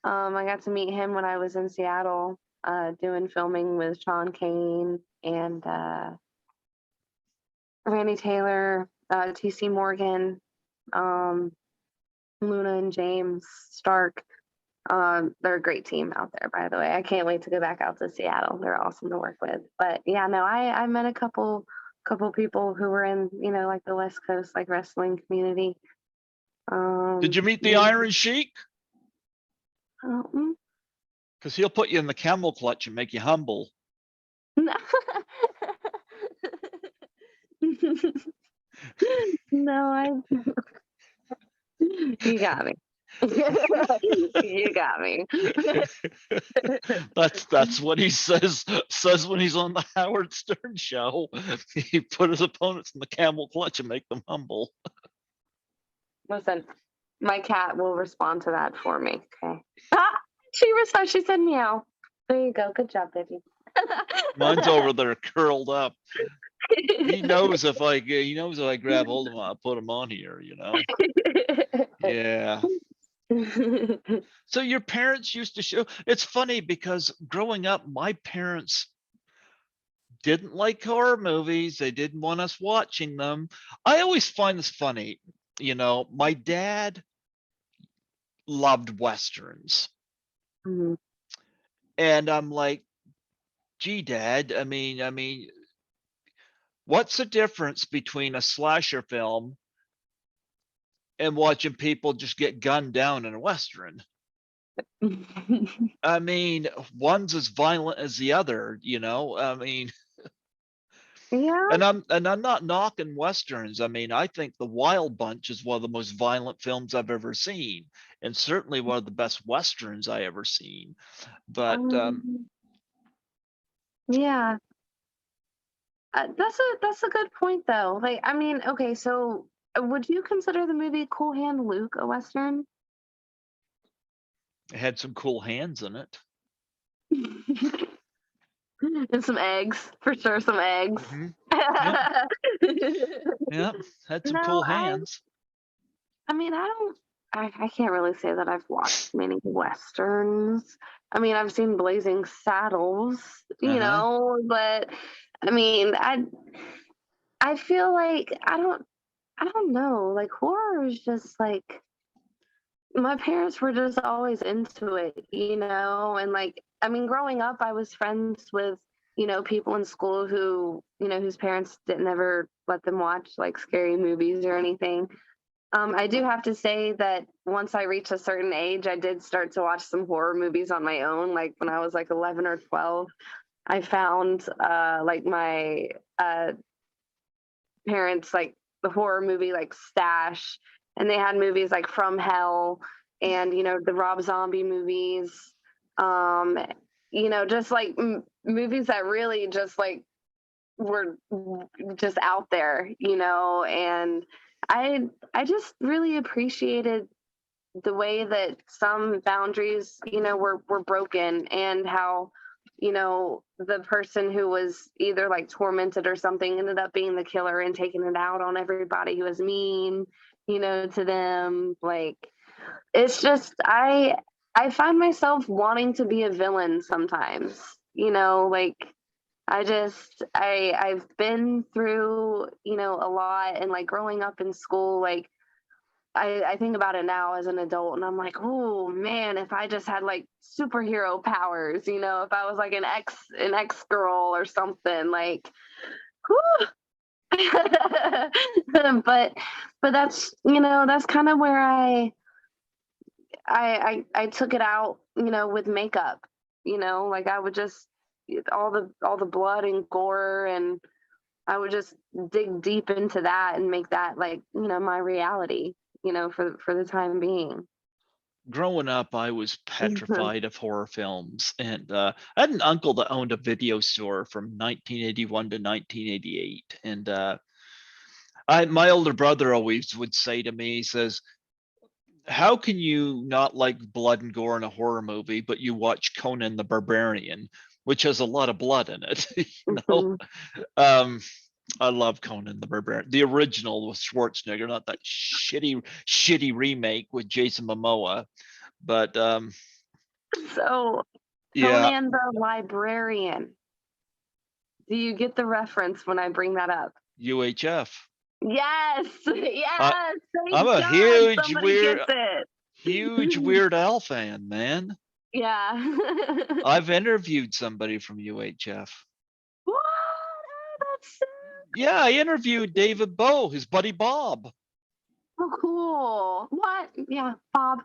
I got to meet him when I was in Seattle, doing filming with Sean Kane and Randy Taylor, TC Morgan, um, Luna and James Stark. They're a great team out there, by the way. I can't wait to go back out to Seattle. They're awesome to work with. But yeah, no, I met a couple people who were in, like the West Coast like wrestling community. Did you meet the Yeah. Iron Sheik? Mm. Because he'll put you in the camel clutch and make you humble. No, you got me. You got me. That's what he says when he's on the Howard Stern show. He put his opponents in the camel clutch and make them humble. Listen, my cat will respond to that for me. Okay. Ah, she responds. She said meow. There you go. Good job, baby. Mine's over there curled up. He knows if I grab hold of him, I'll put him on here. Yeah. So your parents used to show. It's funny because growing up, my parents didn't like horror movies. They didn't want us watching them. I always find this funny. My dad loved westerns, Mhm. and I'm like, "Gee, Dad, I mean, what's the difference between a slasher film and watching people just get gunned down in a western? I mean, one's as violent as the other, I mean, Yeah. and I'm not knocking westerns. I mean, I think The Wild Bunch is one of the most violent films I've ever seen, and certainly one of the best westerns I ever seen. But Um, yeah. That's a good point though. Like, I mean, okay, so would you consider the movie Cool Hand Luke a western? it had some cool hands in it. And some eggs, for sure, some eggs. Hmm. Yep, yep, had some No, cool hands. I mean, I can't really say that I've watched many westerns. I mean, I've seen Blazing Saddles, Uh-huh. but I mean, I feel like I don't know, like horror is just like my parents were just always into it, and like I mean, growing up, I was friends with people in school who, whose parents didn't ever let them watch like scary movies or anything. I do have to say that once I reached a certain age, I did start to watch some horror movies on my own. Like when I was like 11 or 12, I found like my parents like the horror movie like stash, and they had movies like From Hell and the Rob Zombie movies. Um, just like movies that really just like were just out there, and I just really appreciated the way that some boundaries, were broken, and how, the person who was either like tormented or something ended up being the killer and taking it out on everybody who was mean, to them. Like, it's just I find myself wanting to be a villain sometimes, like I've been through, a lot, and like growing up in school, like I think about it now as an adult, and I'm like, oh man, if I just had like superhero powers, if I was like an X girl or something, like, whew. but that's kind of where I took it out, with makeup, like I would just all the blood and gore, and I would just dig deep into that and make that like, my reality, for the time being. Growing up, I was Mhm. petrified of horror films, and I had an uncle that owned a video store from 1981 to 1988, and my older brother always would say to me, he says, "How can you not like blood and gore in a horror movie, but you watch Conan the Barbarian, which has a lot of blood in it?" You know, Mhm. um, I love Conan the Barbarian, the original with Schwarzenegger, not that shitty remake with Jason Momoa. But So, yeah, Conan the Librarian. Do you get the reference when I bring that up? UHF. Yes, I yes. I'm Thank a God somebody gets it. huge Weird Al fan, man. Yeah. I've interviewed somebody from UHF. What? Oh, that's Yeah, I interviewed David Bowe, his buddy Bob. so cool. What? Yeah, Bob.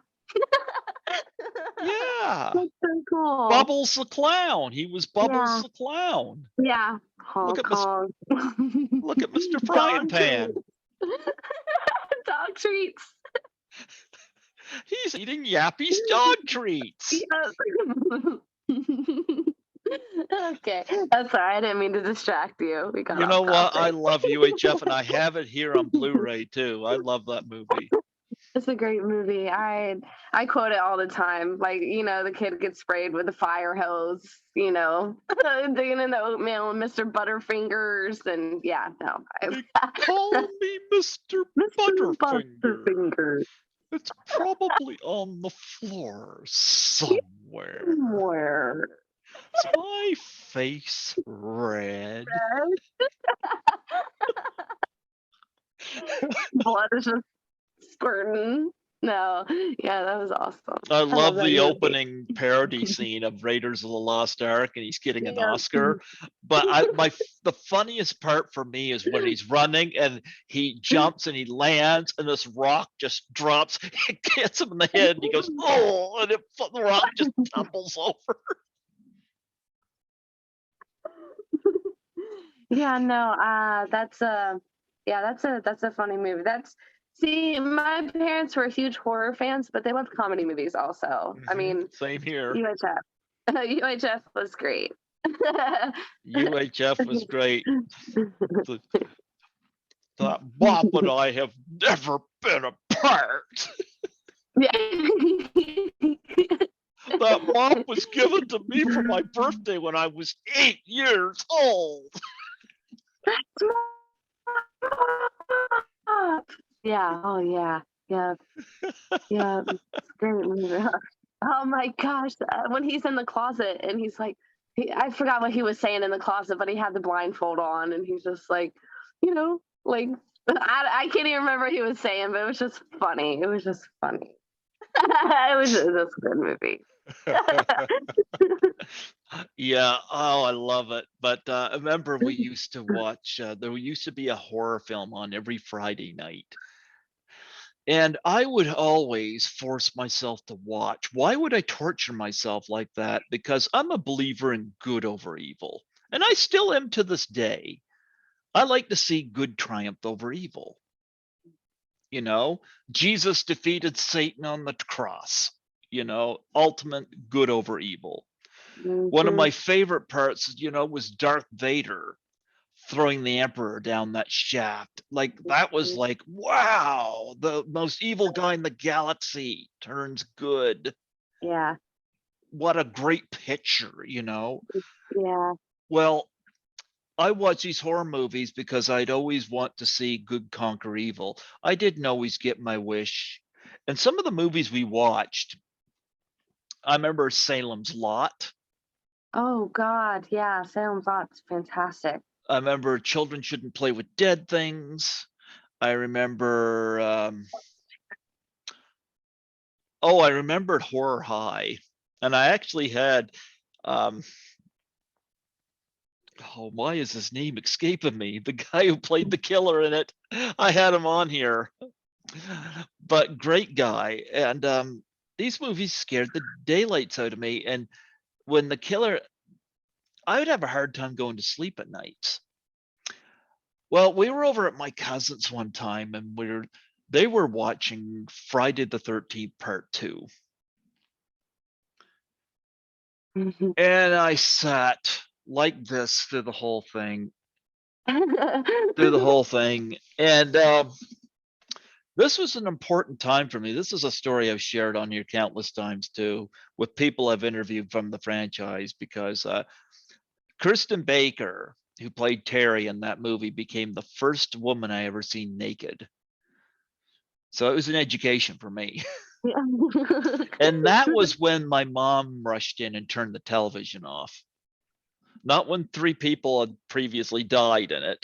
Yeah, That's so cool. Bubbles the clown. He was Bubbles Yeah, the clown. yeah. Look Honk at Miss honk. Look at Mr. Frying Dog treats. Pan. Dog treats. He's eating Yappy's dog treats. Yes. Okay. I'm sorry. I didn't mean to distract you. We got You off know what? I topic. love UHF, and I have it here on Blu-ray too. I love that movie. It's a great movie. I quote it all the time. Like, the kid gets sprayed with a fire hose, digging in the oatmeal and Mr. Butterfingers, and yeah, no. They call me Mr. Mr. Butterfinger. Butterfinger. It's probably on the floor somewhere. Somewhere. Is my face red? Blood is just squirting. No. Yeah, that was awesome. I I love love that the movie. opening parody scene of Raiders of the Lost Ark, and he's getting an Yeah. Oscar. But the funniest part for me is when he's running and he jumps and he lands, and this rock just drops, it hits him in the head, and he goes, "Oh!" and the rock just tumbles over. Yeah, no, that's a funny movie. See, my parents were huge horror fans, but they loved comedy movies also. I mean, Same here. UHF. UHF was great. UHF was great. That Bob and I have never been apart. That mop was given to me for my birthday when I was 8 years old. Yeah. Oh yeah. Yeah. Yeah. It's a great movie. Oh my gosh. When he's in the closet and he's like, I forgot what he was saying in the closet, but he had the blindfold on and he's just like, like, I can't even remember what he was saying, but it was just funny. It was just funny. It was a good movie. Yeah, oh, I love it. But I remember we used to watch, there used to be a horror film on every Friday night. And I would always force myself to watch. Why would I torture myself like that? Because I'm a believer in good over evil. And I still am to this day. I like to see good triumph over evil. You know, Jesus defeated Satan on the cross, ultimate good over evil. One of Mhm. my favorite parts, was Darth Vader throwing the Emperor down that shaft. Like, that was like, wow, the most evil guy in the galaxy turns good. Yeah. What a great picture. Yeah. Well, I watch these horror movies because I'd always want to see good conquer evil. I didn't always get my wish. And some of the movies we watched, I remember Salem's Lot. Oh God, yeah. Salem's Lot's fantastic. I remember Children Shouldn't Play with Dead Things. I remember, I remembered Horror High. And I actually had, um, why is his name escaping me? The guy who played the killer in it. I had him on here. But great guy. And these movies scared the daylights out of me. And when the killer, I would have a hard time going to sleep at nights. Well, we were over at my cousin's one time, and they were watching Friday the 13th Part 2. And I sat like this through the whole thing, And this was an important time for me. This is a story I've shared on here countless times too, with people I've interviewed from the franchise, because Kristen Baker, who played Terry in that movie, became the first woman I ever seen naked. So it was an education for me. And that was when my mom rushed in and turned the television off. Not when 3 people had previously died in it,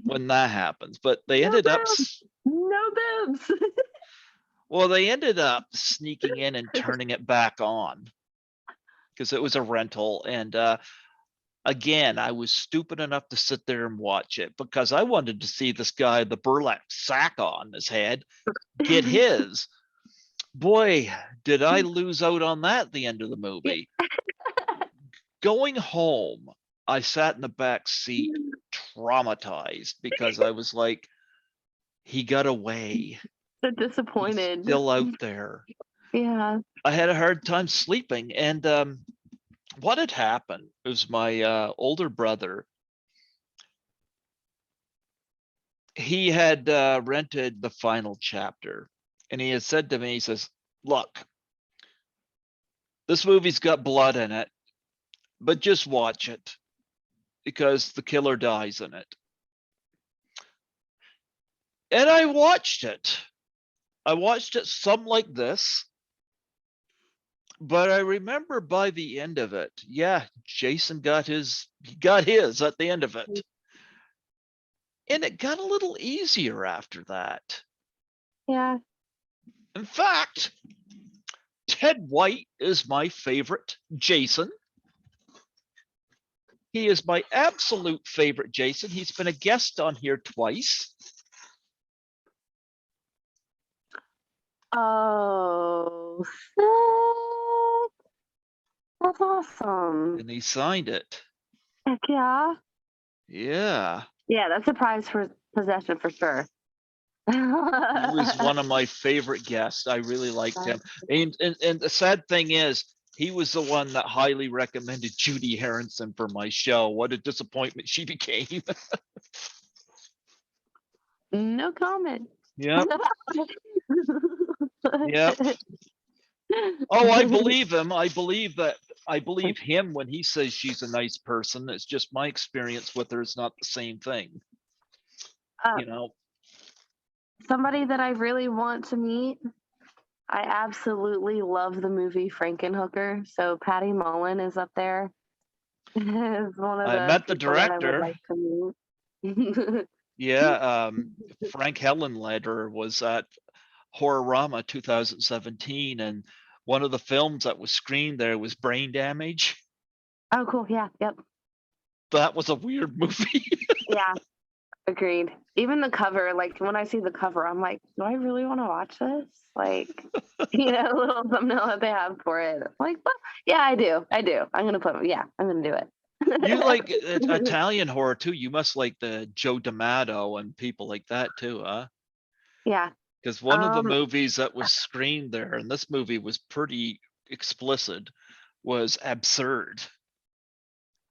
when that happens. But they No ended up, boobs. No boobs. well, they ended up sneaking in and turning it back on because it was a rental. And again, I was stupid enough to sit there and watch it because I wanted to see this guy, the burlap sack on his head, get his. Boy, did I lose out on that at the end of the movie. Going home, I sat in the back seat traumatized because I was like, he got away. So He's disappointed. still out there. Yeah. I had a hard time sleeping. And what had happened was my older brother, he had rented the final chapter. And he had said to me, he says, look, this movie's got blood in it, but just watch it because the killer dies in it. And I watched it. I watched it some like this, but I remember by the end of it, yeah, Jason got his at the end of it. And it got a little easier after that. Yeah. In fact, Ted White is my favorite Jason. He is my absolute favorite Jason. He's been a guest on here twice. Oh, sick. That's awesome. And he signed it. Heck yeah. Yeah. Yeah, that's a prize for possession for sure. He was one of my favorite guests. I really liked him. And the sad thing is, he was the one that highly recommended Judy Harrison for my show. What a disappointment she became. No comment. Yep. Yep. Oh, I believe him. I believe him when he says she's a nice person. It's just my experience with her is not the same thing. Uh, You know, somebody that I really want to meet. I absolutely love the movie Frankenhooker. So Patty Mullen is up there. Is one of I the met the people that I would director. like to meet. Yeah, Frank Hellenleder was at. Horrorama 2017, and one of the films that was screened there was Brain Damage. Oh, cool. Yeah. Yep. That was a weird movie. Yeah. Agreed. Even the cover, like when I see the cover, I'm like, do I really want to watch this? Like, a little thumbnail that they have for it. I'm like, well, yeah, I do. I'm gonna I'm gonna do it. You like Italian horror too. You must like the Joe D'Amato and people like that too, huh? Yeah. Because one of the movies that was screened there, and this movie was pretty explicit, was Absurd.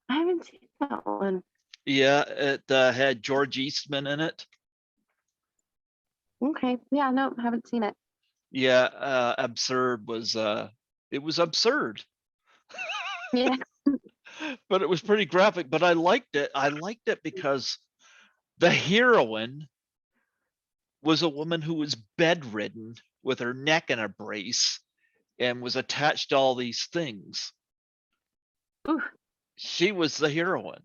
I haven't seen that one. Yeah, it had George Eastman in it. Okay. Yeah, no, haven't seen it. Yeah, Absurd was it was absurd. Yeah. But it was pretty graphic, but I liked it. I liked it because the heroine was a woman who was bedridden with her neck in a brace and was attached to all these things. Ooh. She was the heroine.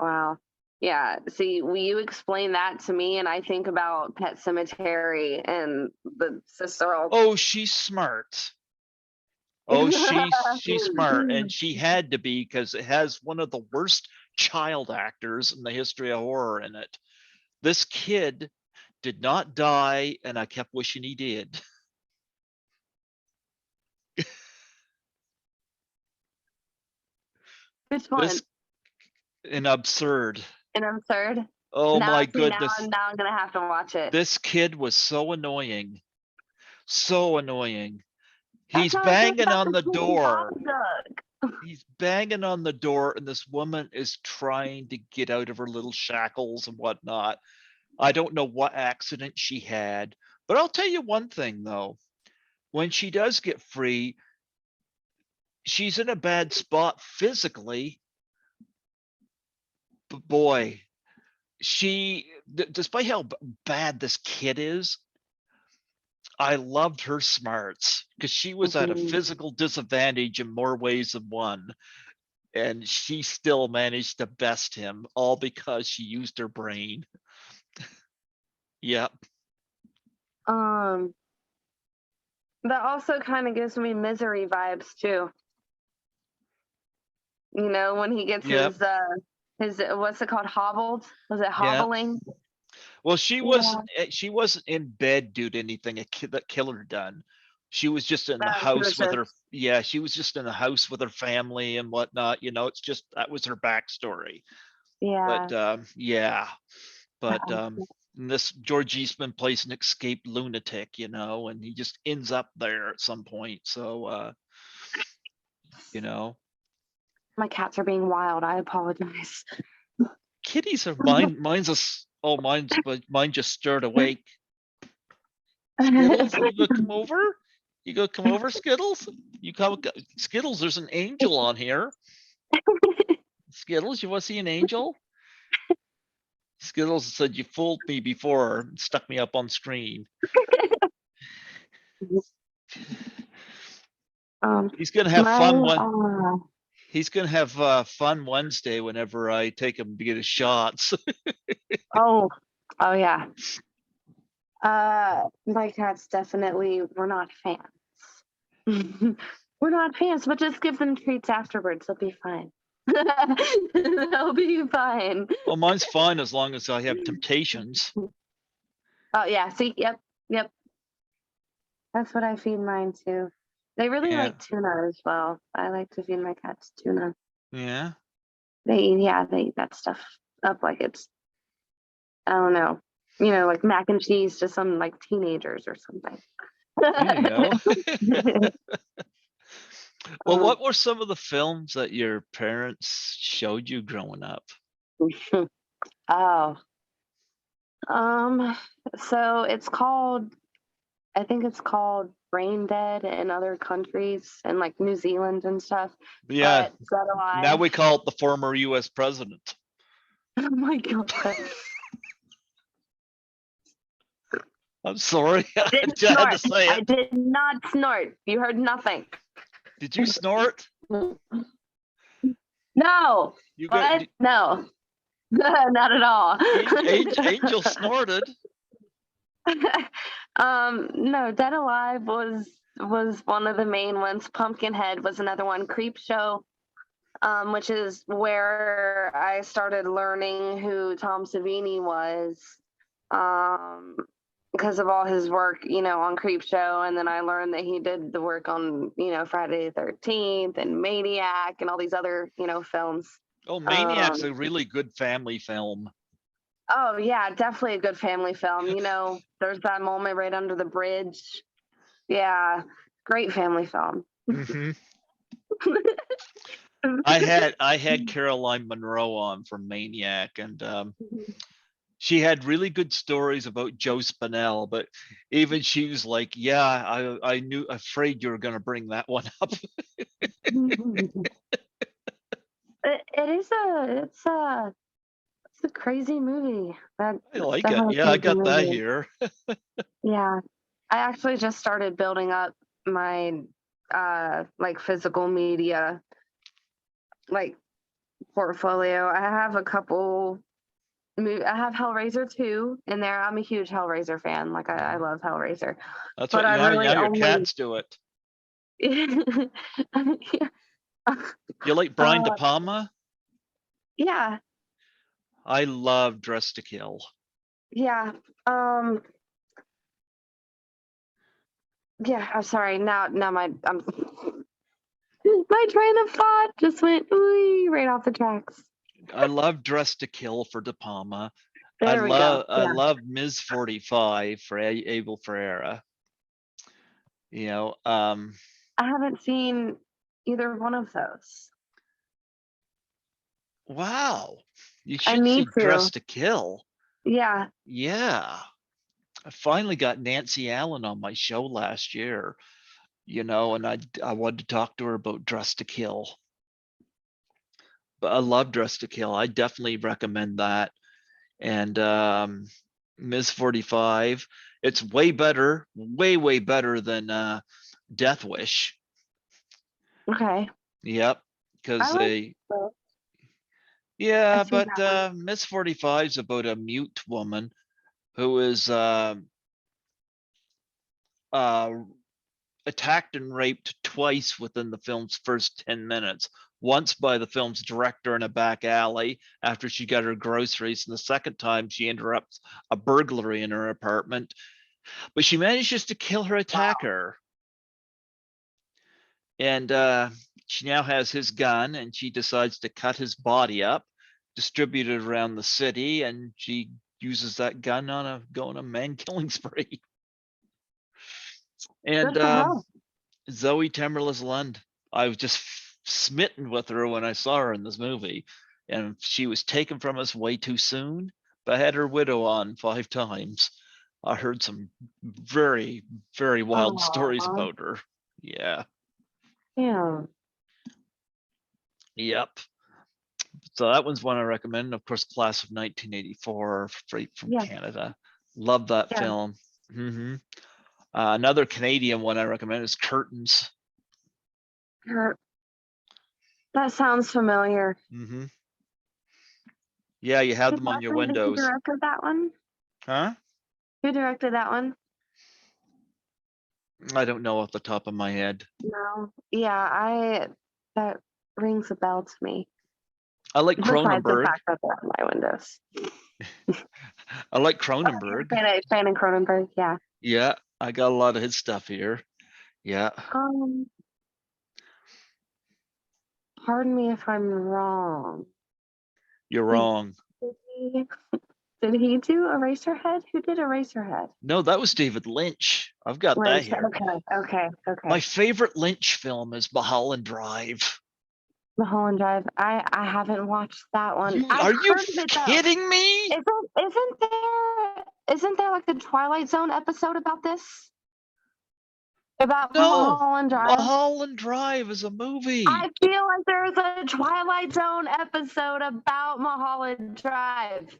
Wow. Yeah. See, will you explain that to me? And I think about Pet Cemetery and the sister. Oh, she's smart. Oh, she's smart, and she had to be, because it has one of the worst child actors in the history of horror in it. This kid did not die, and I kept wishing he did. Which one? An Absurd. An Absurd. Oh now, my see, goodness. Now I'm gonna have to watch it. This kid was so annoying. So annoying. He's That's how I feel banging about on the kid in door. Doug. He's banging on the door, and this woman is trying to get out of her little shackles and whatnot. I don't know what accident she had, but I'll tell you one thing though. When she does get free, she's in a bad spot physically. But boy, despite how bad this kid is, I loved her smarts, because she was at a physical disadvantage in more ways than one. And she still managed to best him, all because she used her brain. Yep. That also kind of gives me Misery vibes too. When he gets Yep. his what's it called? Hobbled? Was it hobbling? Yep. Well, she wasn't in bed due to anything that killer done. She was just in the house with her. Yeah, she was just in the house with her family and whatnot. It's just, that was her backstory. Yeah. But yeah, but this George Eastman plays an escaped lunatic, and he just ends up there at some point. So My cats are being wild. I apologize. kitties are mine just stirred awake. Skittles, you gonna come over? You gonna come over, Skittles? Skittles, there's an angel on here. Skittles, you want to see an angel? Skittles said, you fooled me before and stuck me up on screen. He's gonna have fun he's gonna have fun Wednesday whenever I take him to get his shots. oh yeah. My cats definitely were not fans. We're not fans, but just give them treats afterwards. They'll be fine. They'll be fine. Well, mine's fine as long as I have temptations. Oh yeah, see, yep. That's what I feed mine too. They really like tuna as well. I like to feed my cats tuna. Yeah. They eat that stuff up like it's, I don't know, like mac and cheese to some like teenagers or something. There you go. Well, what were some of the films that your parents showed you growing up? Oh. So I think it's called Brain Dead in other countries and like New Zealand and stuff. Yeah. But now we call it the former US president. Oh my God. I'm sorry. I did not snort. You heard nothing. Did you snort? No. No. Not at all. Angel snorted. No, Dead Alive was one of the main ones. Pumpkinhead was another one. Creep Show, which is where I started learning who Tom Savini was, because of all his work, on Creep Show, and then I learned that he did the work on, Friday the 13th and Maniac and all these other, films. Oh, Maniac's a really good family film. Oh yeah, definitely a good family film. There's that moment right under the bridge. Yeah, great family film. Mm-hmm. I had Caroline Munro on from Maniac, and she had really good stories about Joe Spinell, but even she was like, "Yeah, I knew, afraid you were going to bring that one up." It's a crazy movie. I It's like it. definitely a Yeah, I crazy got that movie. here. Yeah, I actually just started building up my like physical media like portfolio. I have a couple. I have Hellraiser 2 in there. I'm a huge Hellraiser fan. Like I love Hellraiser, That's but what I now really your only. cats do it. Yeah. You like Brian De uh, Palma? yeah, I love Dress to Kill. yeah. Um, yeah. I'm sorry. Now my train of thought just went right off the tracks. I love Dress to Kill for De Palma. There we go. I Yeah, love Ms. 45 for Abel Ferreira. You know, I haven't seen either one of those. wow, you I should need see to. Dress to Kill. Yeah. Yeah, I finally got Nancy Allen on my show last year, and I wanted to talk to her about Dress to Kill. But I love Dress to Kill. I definitely recommend that. And Ms. 45, it's way better, way better than Death Wish. Okay. Yep, because I like they, those. yeah, I've seen but that one. Miss 45 is about a mute woman who is uh, attacked and raped twice within the film's first 10 minutes. Once by the film's director in a back alley after she got her groceries, and the second time she interrupts a burglary in her apartment, but she manages to kill her attacker. And she now has his gun, and she decides to cut his body up, distribute it around the city, and she uses that gun on a man killing spree. And Good for her. Zoe Tamerlis Lund, I was just smitten with her when I saw her in this movie, and she was taken from us way too soon. But I had her widow on 5 times. I heard some very wild stories Aw. about her. Yeah. Yeah. Yep. So that one's one I recommend. Of course, Class of 1984, straight from Yeah. Canada. Love that Yeah. film. Hmm Another Canadian one I recommend is Curtains. Her. That sounds familiar. Hmm Yeah, you have Who them on your who windows. directed that one? Huh? Who directed that one? I don't know off the top of my head. No. Yeah, that rings a bell to me. I like Besides the Cronenberg. fact that they're on my windows. I like Oh, you're Cronenberg. fan of Cronenberg, yeah. Yeah, I got a lot of his stuff here. Yeah, Um, Pardon me if I'm wrong. you're wrong. Did he, did he do Eraserhead? Who did Eraserhead? No, that was David Lynch. I've got that Lynch. here. Okay. My favorite Lynch film is Mulholland Drive. Mulholland Drive. I haven't watched that one. I've Are you heard of it though. kidding me? Isn't there like a Twilight Zone episode about this? About No, Mulholland Drive? Mulholland Drive is a movie. I feel like there's a Twilight Zone episode about Mulholland Drive.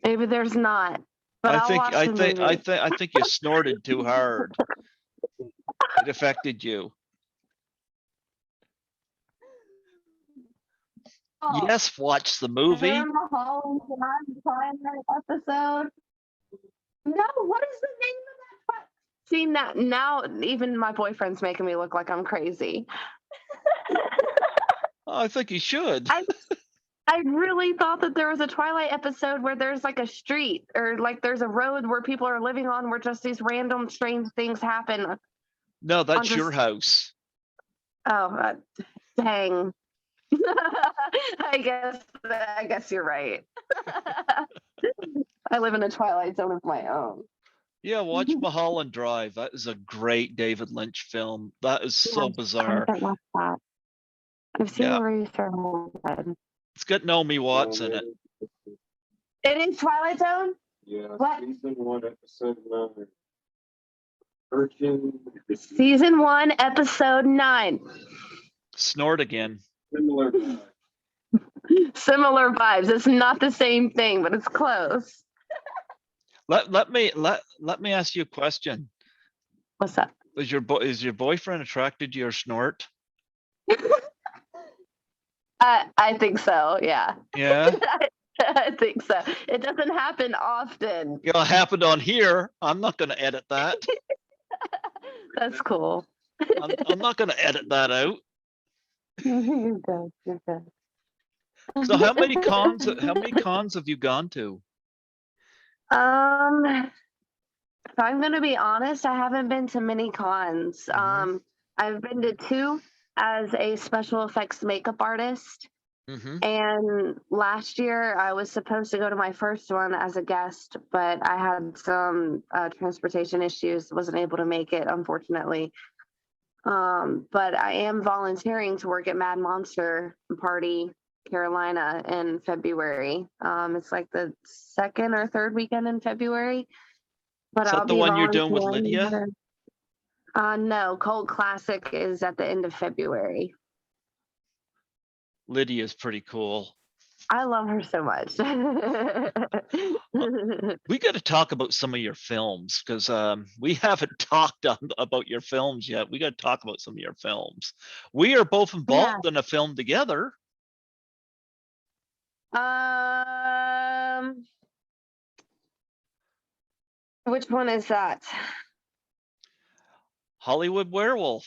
Maybe there's not, but I I'll think watch I the think I movie. think I think you snorted too hard. It affected you. Oh, Yes, watch the is there a movie. Mulholland Drive Twilight episode? No, what is the name of that? See, now even my boyfriend's making me look like I'm crazy. I think he should. I I really thought that there was a Twilight episode where there's like a street or like there's a road where people are living on where just these random strange things happen. No, On that's your just house. oh dang. I guess you're right. I live in a Twilight Zone of my own. Yeah, watch Mulholland Drive. That is a great David Lynch film. That is Yeah, so I bizarre. haven't watched that. I've seen Yeah, the movie several times. it's got Naomi Watts in it. It is Twilight Zone? Yeah, What? season 1, episode 9. Urchin. Season 1, episode 9. Snort again. Similar vibe. Similar vibes. It's not the same thing, but it's close. Let me ask you a question. What's up? Is your boyfriend attracted to your snort? I think so. Yeah. Yeah. I think so. It doesn't happen often. It happened on here. I'm not going to edit that. That's cool. I'm not going to edit that out. You're good. You're good. So how many cons have you gone to? If I'm gonna be honest, I haven't been to many cons. Mhm. I've been to 2 as a special effects makeup artist. Mm-hmm. And last year I was supposed to go to my first one as a guest, but I had some transportation issues, wasn't able to make it, unfortunately. But I am volunteering to work at Mad Monster Party, Carolina in February. It's like the second or third weekend in February. But Is I'll that the be one you're doing with volunteering Lydia? there. No, Cold Classic is at the end of February. Lydia's pretty cool. I love her so much. We got to talk about some of your films because we haven't talked about your films yet. We got to talk about some of your films. We are both involved in a film together. Which one is that? Hollywood Werewolf.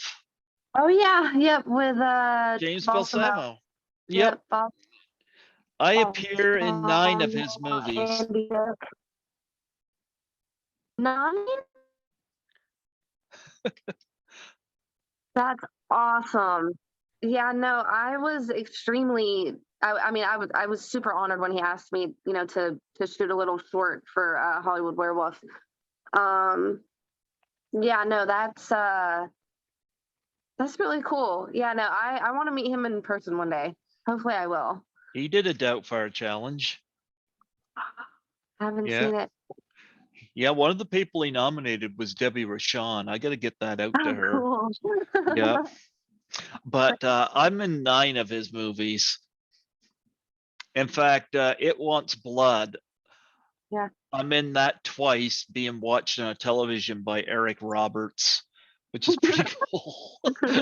Oh yeah, yep, with James Balsamo. Balsamo. Yep. I appear in 9 of his movies. 9? That's awesome. Yeah, no, I was extremely. I mean, I was super honored when he asked me, to shoot a little short for Hollywood Werewolf. Yeah, no, that's really cool. Yeah, no, I want to meet him in person one day. Hopefully, I will. He did a Doubtfire challenge. Haven't Yeah. seen it. Yeah, one of the people he nominated was Debbie Rochon. I got to get that out to her. Cool. Yeah. But I'm in 9 of his movies. In fact, It Wants Blood. Yeah. I'm in that twice, being watched on a television by Eric Roberts, which is pretty cool.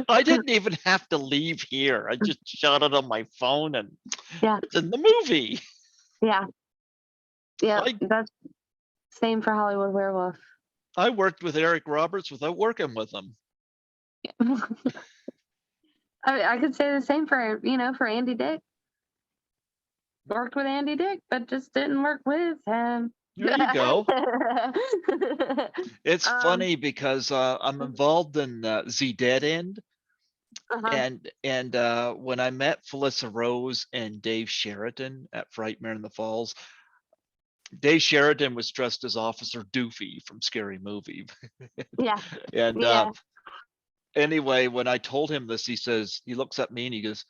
I didn't even have to leave here. I just shot it on my phone and it's in the movie. Yeah. Yeah, that's same for Hollywood Werewolf. I worked with Eric Roberts without working with him. I could say the same for Andy Dick. Worked with Andy Dick, but just didn't work with him. There you go. It's funny because I'm involved in The Dead End. And when I met Felissa Rose and Dave Sheridan at Frightmare in the Falls, Dave Sheridan was dressed as Officer Doofy from Scary Movie. Yeah. And anyway, when I told him this, he looks at me and he goes,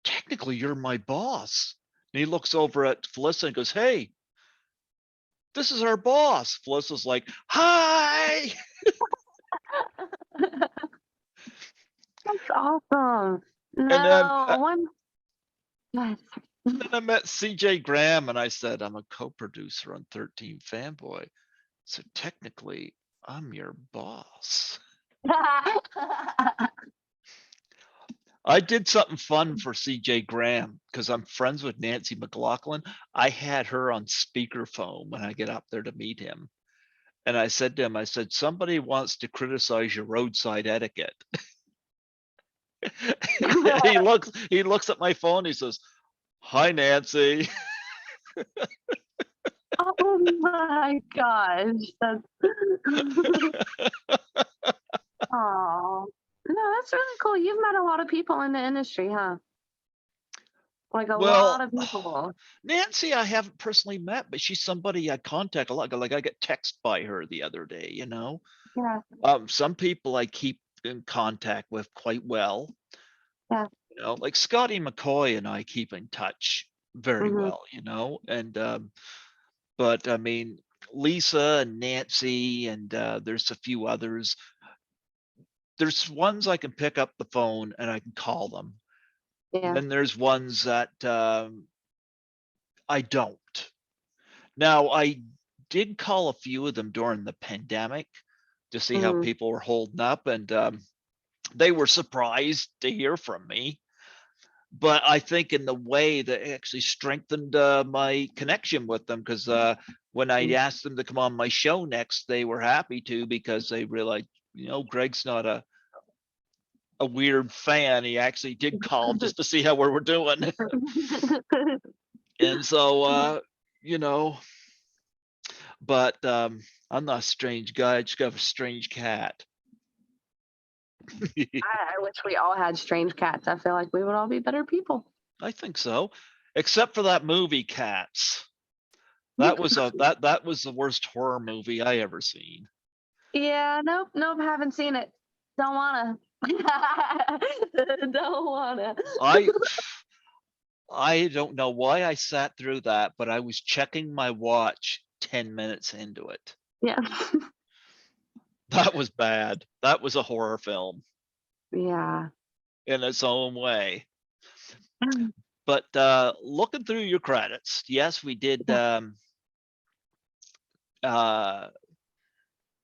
"Technically, you're my boss." And he looks over at Felissa and goes, "Hey, this is our boss." Felissa's like, "Hi." That's awesome. And then I met CJ Graham and I said, "I'm a co-producer on 13 Fanboy. So technically, I'm your boss." I did something fun for CJ Graham because I'm friends with Nancy McLaughlin. I had her on speakerphone when I get up there to meet him. And I said to him, I said, somebody wants to criticize your roadside etiquette. He looks at my phone, he says, "Hi, Nancy." Oh my gosh. That's oh. No, that's really cool. You've met a lot of people in the industry, huh? Like a lot Well, of people. Nancy, I haven't personally met, but she's somebody I contact a lot. Like I get text by her the other day, you know. Yeah, Some people I keep in contact with quite well. yeah. You know, like Scotty McCoy and I keep in touch very Hmm. well, you know, and but I mean, Lisa and Nancy and there's a few others. There's ones I can pick up the phone and I can call them. Yeah. Then there's ones that I don't. Now, I did call a few of them during the pandemic to see how Hmm. people were holding up, and they were surprised to hear from me. But I think in the way that it actually strengthened my connection with them, because when I asked them to come on my show next, they were happy to, because they realized, you know, Greg's not a weird fan. He actually did call just to see how we were doing. And so you know, but I'm not a strange guy. I just got a strange cat. I wish we all had strange cats. I feel like we would all be better people. I think so, except for that movie Cats. That was the worst horror movie I ever seen. Yeah, nope, nope, haven't seen it. Don't wanna. Don't wanna. I I don't know why I sat through that, but I was checking my watch 10 minutes into it. Yeah. That was bad. That was a horror film Yeah. in its own way. But looking through your credits, yes, we did uh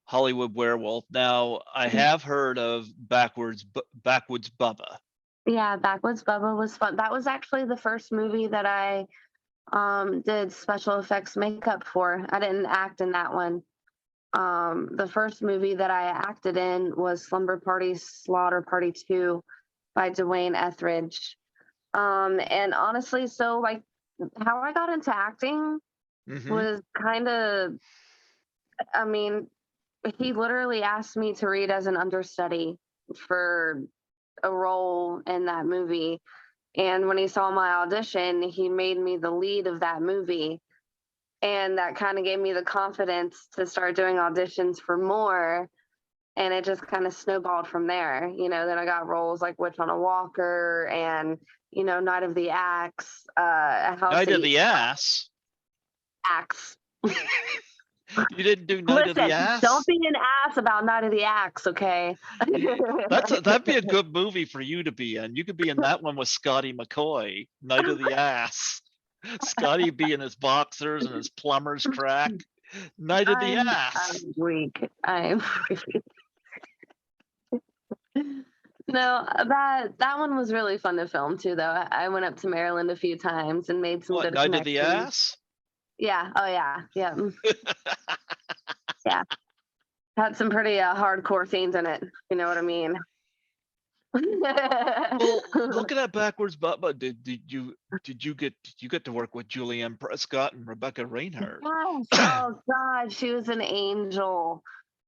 Hollywood Werewolf. Now, I have heard of Backwoods Bubba. Yeah, Backwoods Bubba was fun. That was actually the first movie that I did special effects makeup for. I didn't act in that one. The first movie that I acted in was Slumber Party Slaughter Party 2 by Dwayne Etheridge. And honestly, so like how I got into acting Hmm. was kind of, I mean, he literally asked me to read as an understudy for a role in that movie. And when he saw my audition, he made me the lead of that movie. And that kind of gave me the confidence to start doing auditions for more. And it just kind of snowballed from there. You know, then I got roles like Witch on a Walker and, you know, Night of the Axe, A House Night That of Eats the Ass. Axe. You didn't do Night of the Listen, don't Ass? be an ass about Night of the Axe, okay? That'd be a good movie for you to be in. You could be in that one with Scotty McCoy, Night of the Ass. Scotty be in his boxers and his plumber's crack. Night of the Ass. I'm weak. I'm really no, that one was really fun to film too, though. I went up to Maryland a few times and made some What, good Night of the connections. Ass? Yeah. Oh yeah. Yeah. Yeah. Had some pretty hardcore scenes in it. You know what I mean? Well, looking at Backwards Bubba, did you get to work with Julianne Prescott and Rebecca Reinhardt? Yes. Oh God, she was an angel.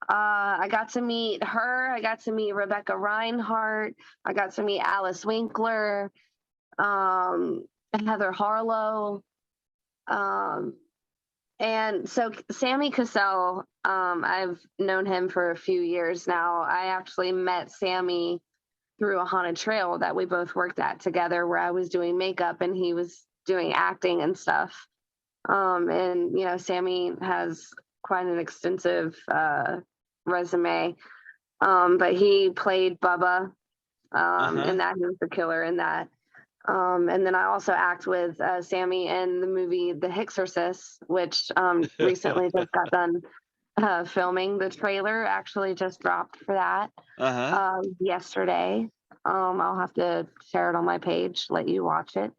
I got to meet her. I got to meet Rebecca Reinhardt. I got to meet Alice Winkler, Heather Harlow. Um, and so Sammy Cassell, I've known him for a few years now. I actually met Sammy through a haunted trail that we both worked at together, where I was doing makeup and he was doing acting and stuff. And you know, Sammy has quite an extensive resume. But he played Bubba, Uh-huh. and that he was the killer in that. And then I also act with Sammy in the movie The Exorcist, which recently just got done filming. The trailer actually just dropped for that Uh-huh. yesterday. I'll have to share it on my page, let you watch it,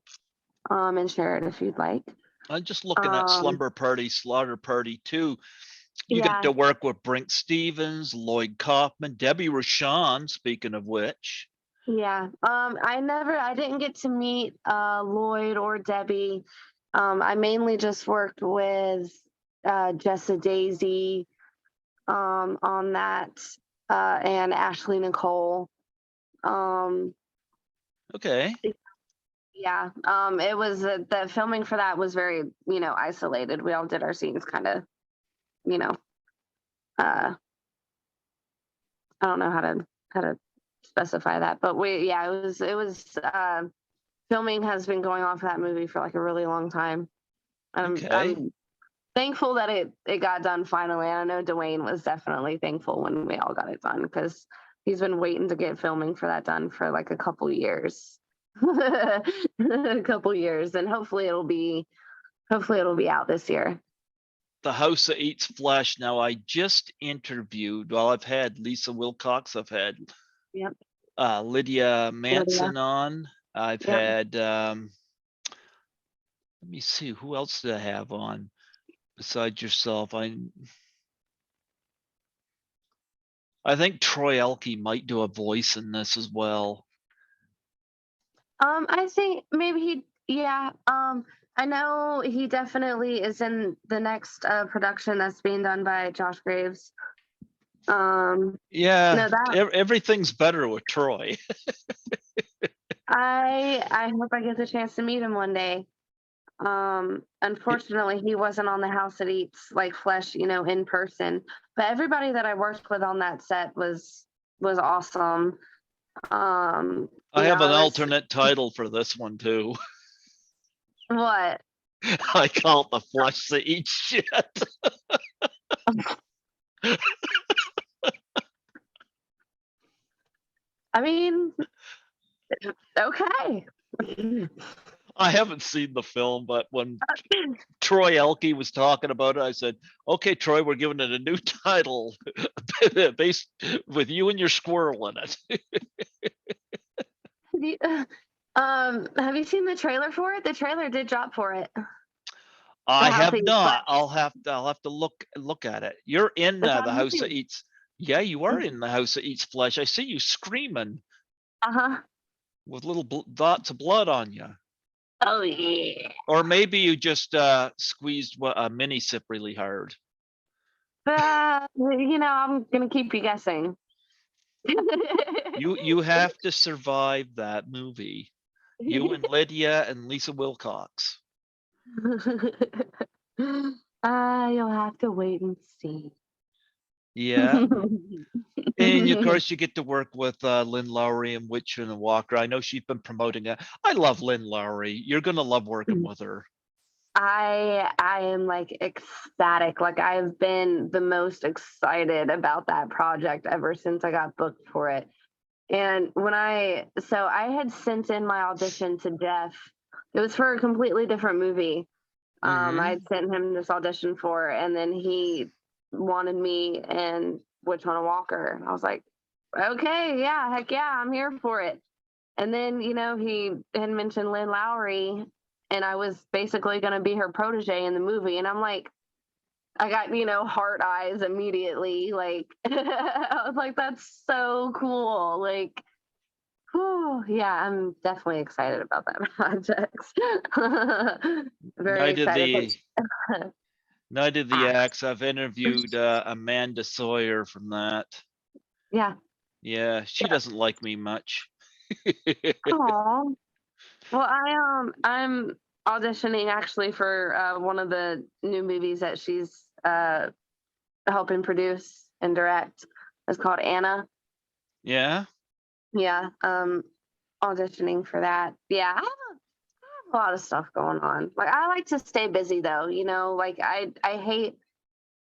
and share it if you'd like. I'm just looking at Um, Slumber Party, Slaughter Party 2. You get Yeah. to work with Brink Stevens, Lloyd Kaufman, Debbie Rochon, speaking of which. Yeah. I didn't get to meet Lloyd or Debbie. I mainly just worked with Jessa Daisy on that, and Ashley Nicole. Okay. Yeah. It was the filming for that was very, isolated. We all did our scenes kind of, I don't know how to specify that, but it was filming has been going on for that movie for like a really long time. Okay. I'm thankful that it got done finally. I know Dwayne was definitely thankful when we all got it done, because he's been waiting to get filming for that done for like a couple years. A couple years, and hopefully it'll be out this year. The House That Eats Flesh. Now, I just interviewed, well, I've had Lisa Wilcox, I've had Yep. Lydia Manson on. I've Yep. had, let me see, who else did I have on besides yourself? I think Troy Elke might do a voice in this as well. I think maybe I know he definitely is in the next production that's being done by Josh Graves. Yeah, No, that everything's better with Troy. I hope I get the chance to meet him one day. Unfortunately, he wasn't on the House That Eats like Flesh, in person. But everybody that I worked with on that set was awesome. I have an alternate title for this one too. What? I call it The Flesh That Eats Shit. I mean, okay. I haven't seen the film, but when Troy Elke was talking about it, I said, okay, Troy, we're giving it a new title based with you and your squirrel in it. Have you seen the trailer for it? The trailer did drop for it. I have not. I'll have to look at it. You're in the House That Eats. Yeah, you are in the House That Eats Flesh. I see you screaming. With little dots of blood on you. Oh yeah. Or maybe you just squeezed a mini sip really hard. I'm gonna keep you guessing. You have to survive that movie. You and Lydia and Lisa Wilcox. You'll have to wait and see. Yeah. And of course you get to work with Lynn Lowry and Witch and Walker. I know she's been promoting it. I love Lynn Lowry. You're gonna love working with her. I am like ecstatic. Like I've been the most excited about that project ever since I got booked for it. And I had sent in my audition to Jeff. It was for a completely different movie. I sent him this audition for, and then he wanted me and Witch on a Walker. I was like, okay, yeah, heck yeah, I'm here for it. And then, he had mentioned Lynn Lowry, and I was basically going to be her protege in the movie. And I'm like, I got, heart eyes immediately. Like, I was like, that's so cool. Like, whew, yeah, I'm definitely excited about that project. Very excited. Night of the Axe. I've interviewed Amanda Sawyer from that. Yeah. Yeah, she doesn't like me much. Oh. Well, I'm auditioning actually for one of the new movies that she's helping produce and direct. It's called Anna. Yeah. Yeah. Auditioning for that. Yeah. I have a lot of stuff going on. Like I like to stay busy though. Like I hate.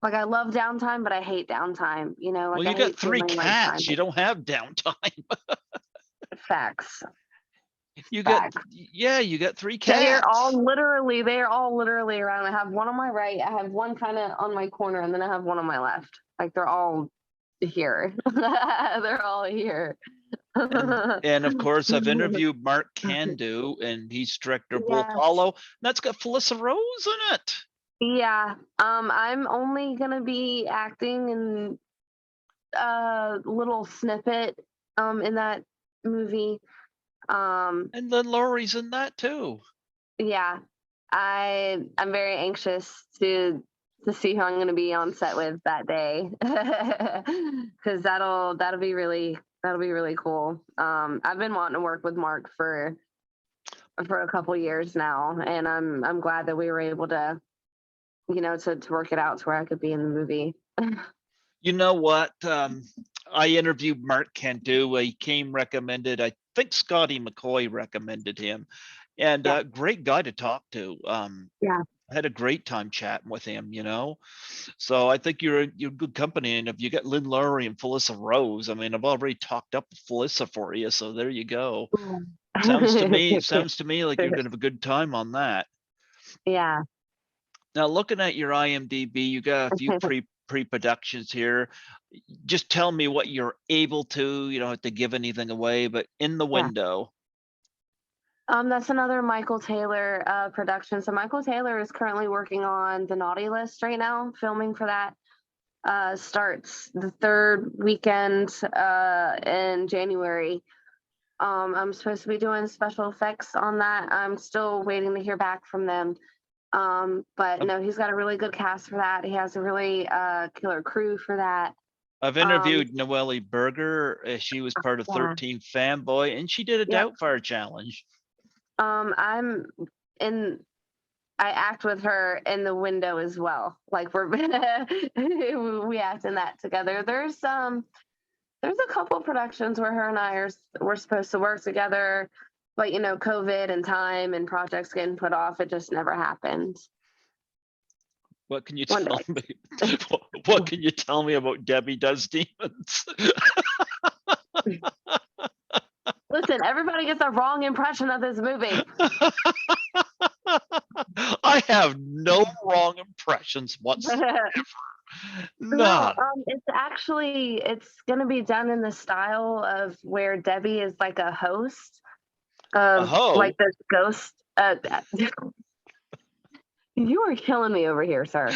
Like I love downtime, but I hate downtime. Like well, you got 3 cats. You don't have downtime. Facts. You got 3 cats. They are all literally around. I have one on my right. I have one kind of on my corner, and then I have one on my left. Like they're all here. They're all here. and of course, I've interviewed Mark Candu, and he's director of Wolf Hollow. That's got Felissa Rose in it. Yeah. I'm only gonna be acting in a little snippet in that movie. Um, And then Laurie's in that too. yeah. I'm very anxious to see who I'm gonna be on set with that day. Cause that'll be really cool. I've been wanting to work with Mark for a couple years now, and I'm glad that we were able to, to work it out to where I could be in the movie. You know what? I interviewed Mark Cantu. He came recommended. I think Scotty McCoy recommended him, and Yeah. great guy to talk to. Yeah. I had a great time chatting with him. So I think you're good company. And if you get Lynn Laurie and Felissa Rose, I mean, I've already talked up Felissa for you, so there you go. Sounds to me like you're gonna have a good time on that. Yeah. Now, looking at your IMDb, you got a few pre-productions here. Just tell me what you're able to. You don't have to give anything away, but in the Yeah. window. That's another Michael Taylor production. So Michael Taylor is currently working on The Naughty List right now, filming for that. Starts the third weekend in January. I'm supposed to be doing special effects on that. I'm still waiting to hear back from them. But I've, no, he's got a really good cast for that. He has a really killer crew for that. I've Um, interviewed Noelle Berger. She was part of yeah, 13 Fanboy, and she did a yep. Doubtfire challenge. I'm in. I act with her in the window as well. Like we're we act in that together. There's a couple productions where her and we're supposed to work together, but COVID and time and projects getting put off, it just never happened. What can you One tell day. me? What can you tell me about Debbie Does Demons? Listen, everybody gets a wrong impression of this movie. I have no wrong impressions whatsoever. No, None. it's gonna be done in the style of where Debbie is like a host of Oh, like this ghost. You are killing me over here, sir.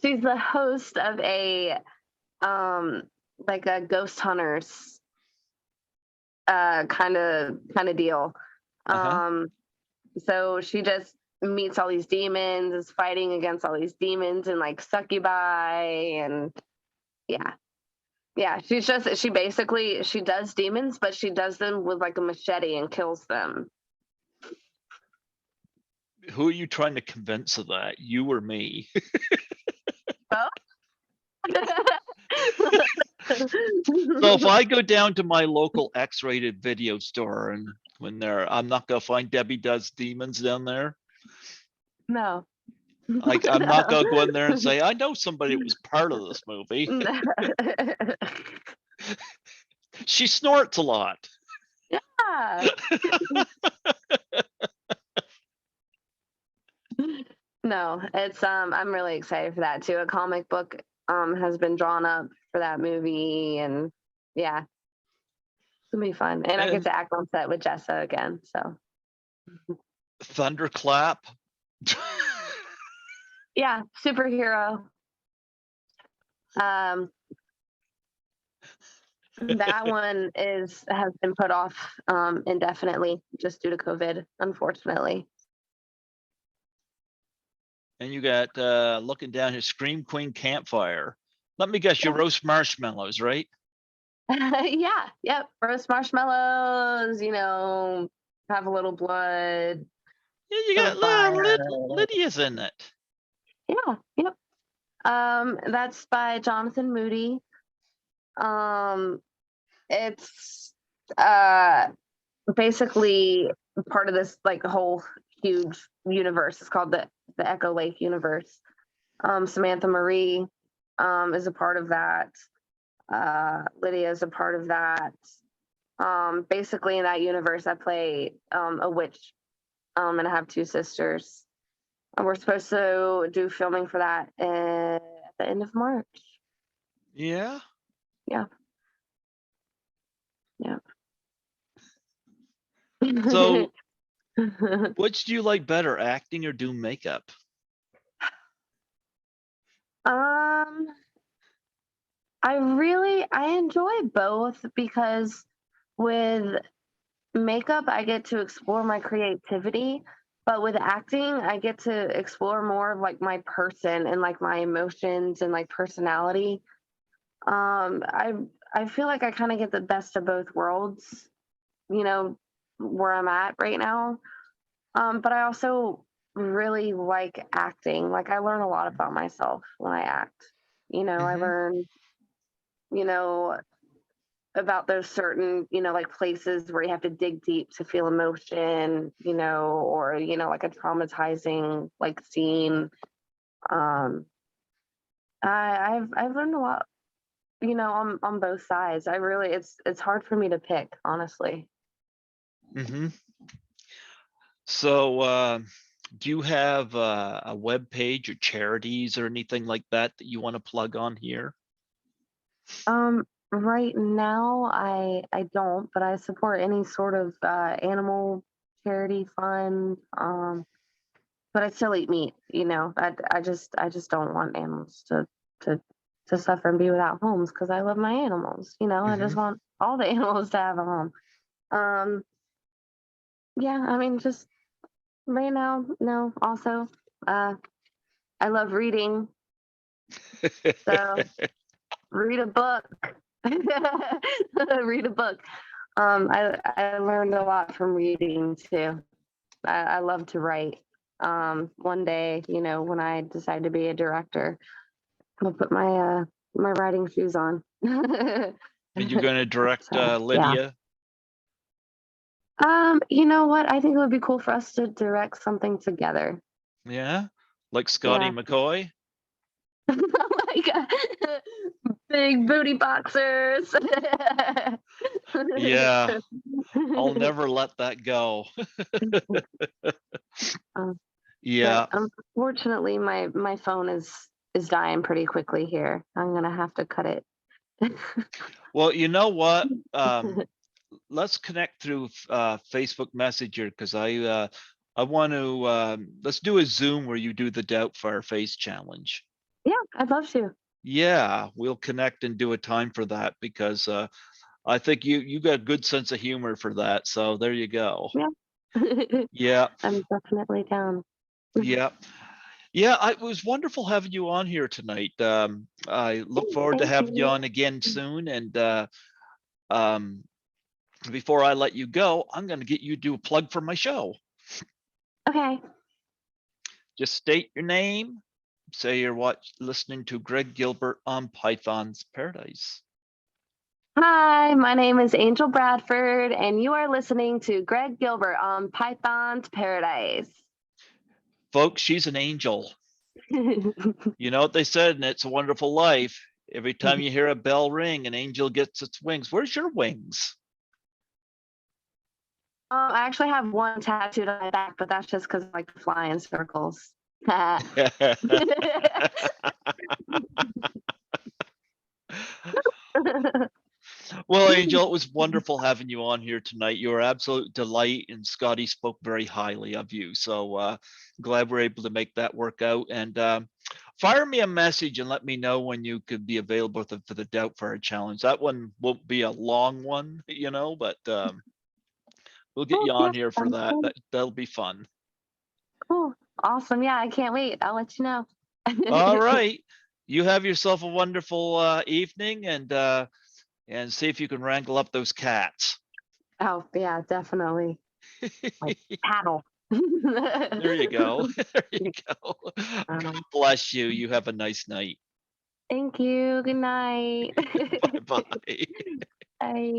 She's the host of a um like a ghost hunters kind of deal. uh-huh. So she just meets all these demons, is fighting against all these demons and like succubi and yeah. Yeah, she basically she does demons, but she does them with like a machete and kills them. Who are you trying to convince of that? You or me? Oh. So if I go down to my local X-rated video store and I'm not gonna find Debbie Does Demons down there. No. Like I'm not gonna go in there and say, I know somebody that was part of this movie. No. She snorts a lot. Yeah. No, it's I'm really excited for that too. A comic book has been drawn up for that movie and yeah, it's gonna be fun. And I get And to act on set with Jessa again. So Thunderclap. yeah, superhero. Um that one has been put off indefinitely just due to COVID, unfortunately. And you got looking down here, Scream Queen Campfire. Let me guess, you roast marshmallows, right? Yeah, yep. Roast marshmallows, have a little blood, Yeah, you some got fire. Lydia's in it. Yeah, yep. That's by Jonathan Moody. Um, it's basically part of this like whole huge universe. It's called the Echo Lake universe. Samantha Marie is a part of that. Lydia is a part of that. Basically, in that universe, I play a witch, and I have two sisters. And we're supposed to do filming for that at the end of March. Yeah. Yeah. Yeah. So Which do you like better, acting or doing makeup? Um, I enjoy both because with makeup I get to explore my creativity, but with acting I get to explore more of like my person and like my emotions and like personality. I feel like I kind of get the best of both worlds, you know, where I'm at right now. But I also really like acting. Like I learn a lot about myself when I act. I Hmm. learn, you know, about those certain, like places where you have to dig deep to feel emotion, or, like a traumatizing like scene. Um, I've learned a lot, on both sides. I really, it's hard for me to pick, honestly. Hmm. So, do you have a web page or charities or anything like that that you want to plug on here? Right now, I don't, but I support any sort of animal charity fund. But I still eat meat. I just don't want animals to to suffer and be without homes because I love my animals. I just Hmm. want all the animals to have a home. Um, yeah, I mean, just right now, no. Also, uh, I love reading, so read a book. Read a book. I learned a lot from reading too. I love to write. One day, when I decide to be a director, I'll put my riding shoes on. And you're going to direct So yeah. Lydia? You know what? I think it would be cool for us to direct something together. Yeah, like Scotty Yeah. McCoy? Oh my god. Big booty boxers. Yeah, I'll never let that go. Um, but Yeah. unfortunately my phone is dying pretty quickly here. I'm gonna have to cut it. Well, you know what? Let's connect through Facebook Messenger because I want to let's do a Zoom where you do the Doubtfire Face challenge. Yeah, I'd love to. Yeah, we'll connect and do a time for that because I think you got a good sense of humor for that. So there you go. Yeah. Yeah, I'm definitely down. yeah, yeah. It was wonderful having you on here tonight. I look forward to Thank having you you. on again soon. And um, before I let you go, I'm going to get you to do a plug for my show. Okay. Just state your name. Say you're listening to Greg Gilbert on Python's Paradise. Hi, my name is Angel Bradford, and you are listening to Greg Gilbert on Python's Paradise. Folks, she's an angel. You know what they said in It's a Wonderful Life? Every time you hear a bell ring, an angel gets its wings. Where's your wings? I actually have one tattooed on my back, but that's just because I like to fly in circles. Well, Angel, it was wonderful having you on here tonight. You were absolute delight, and Scotty spoke very highly of you. So glad we're able to make that work out. And fire me a message and let me know when you could be available for the Doubtfire challenge. That one won't be a long one, but we'll get Cool. you Yeah, on here for sounds that. good. That'll be fun. Cool. Awesome. Yeah, I can't wait. I'll let you know. All right. You have yourself a wonderful evening, and see if you can wrangle up those cats. Oh, yeah, definitely. Like paddle. There you go. There you go. God Um, bless you. You have a nice night. Thank you. Good night. Bye bye. Bye.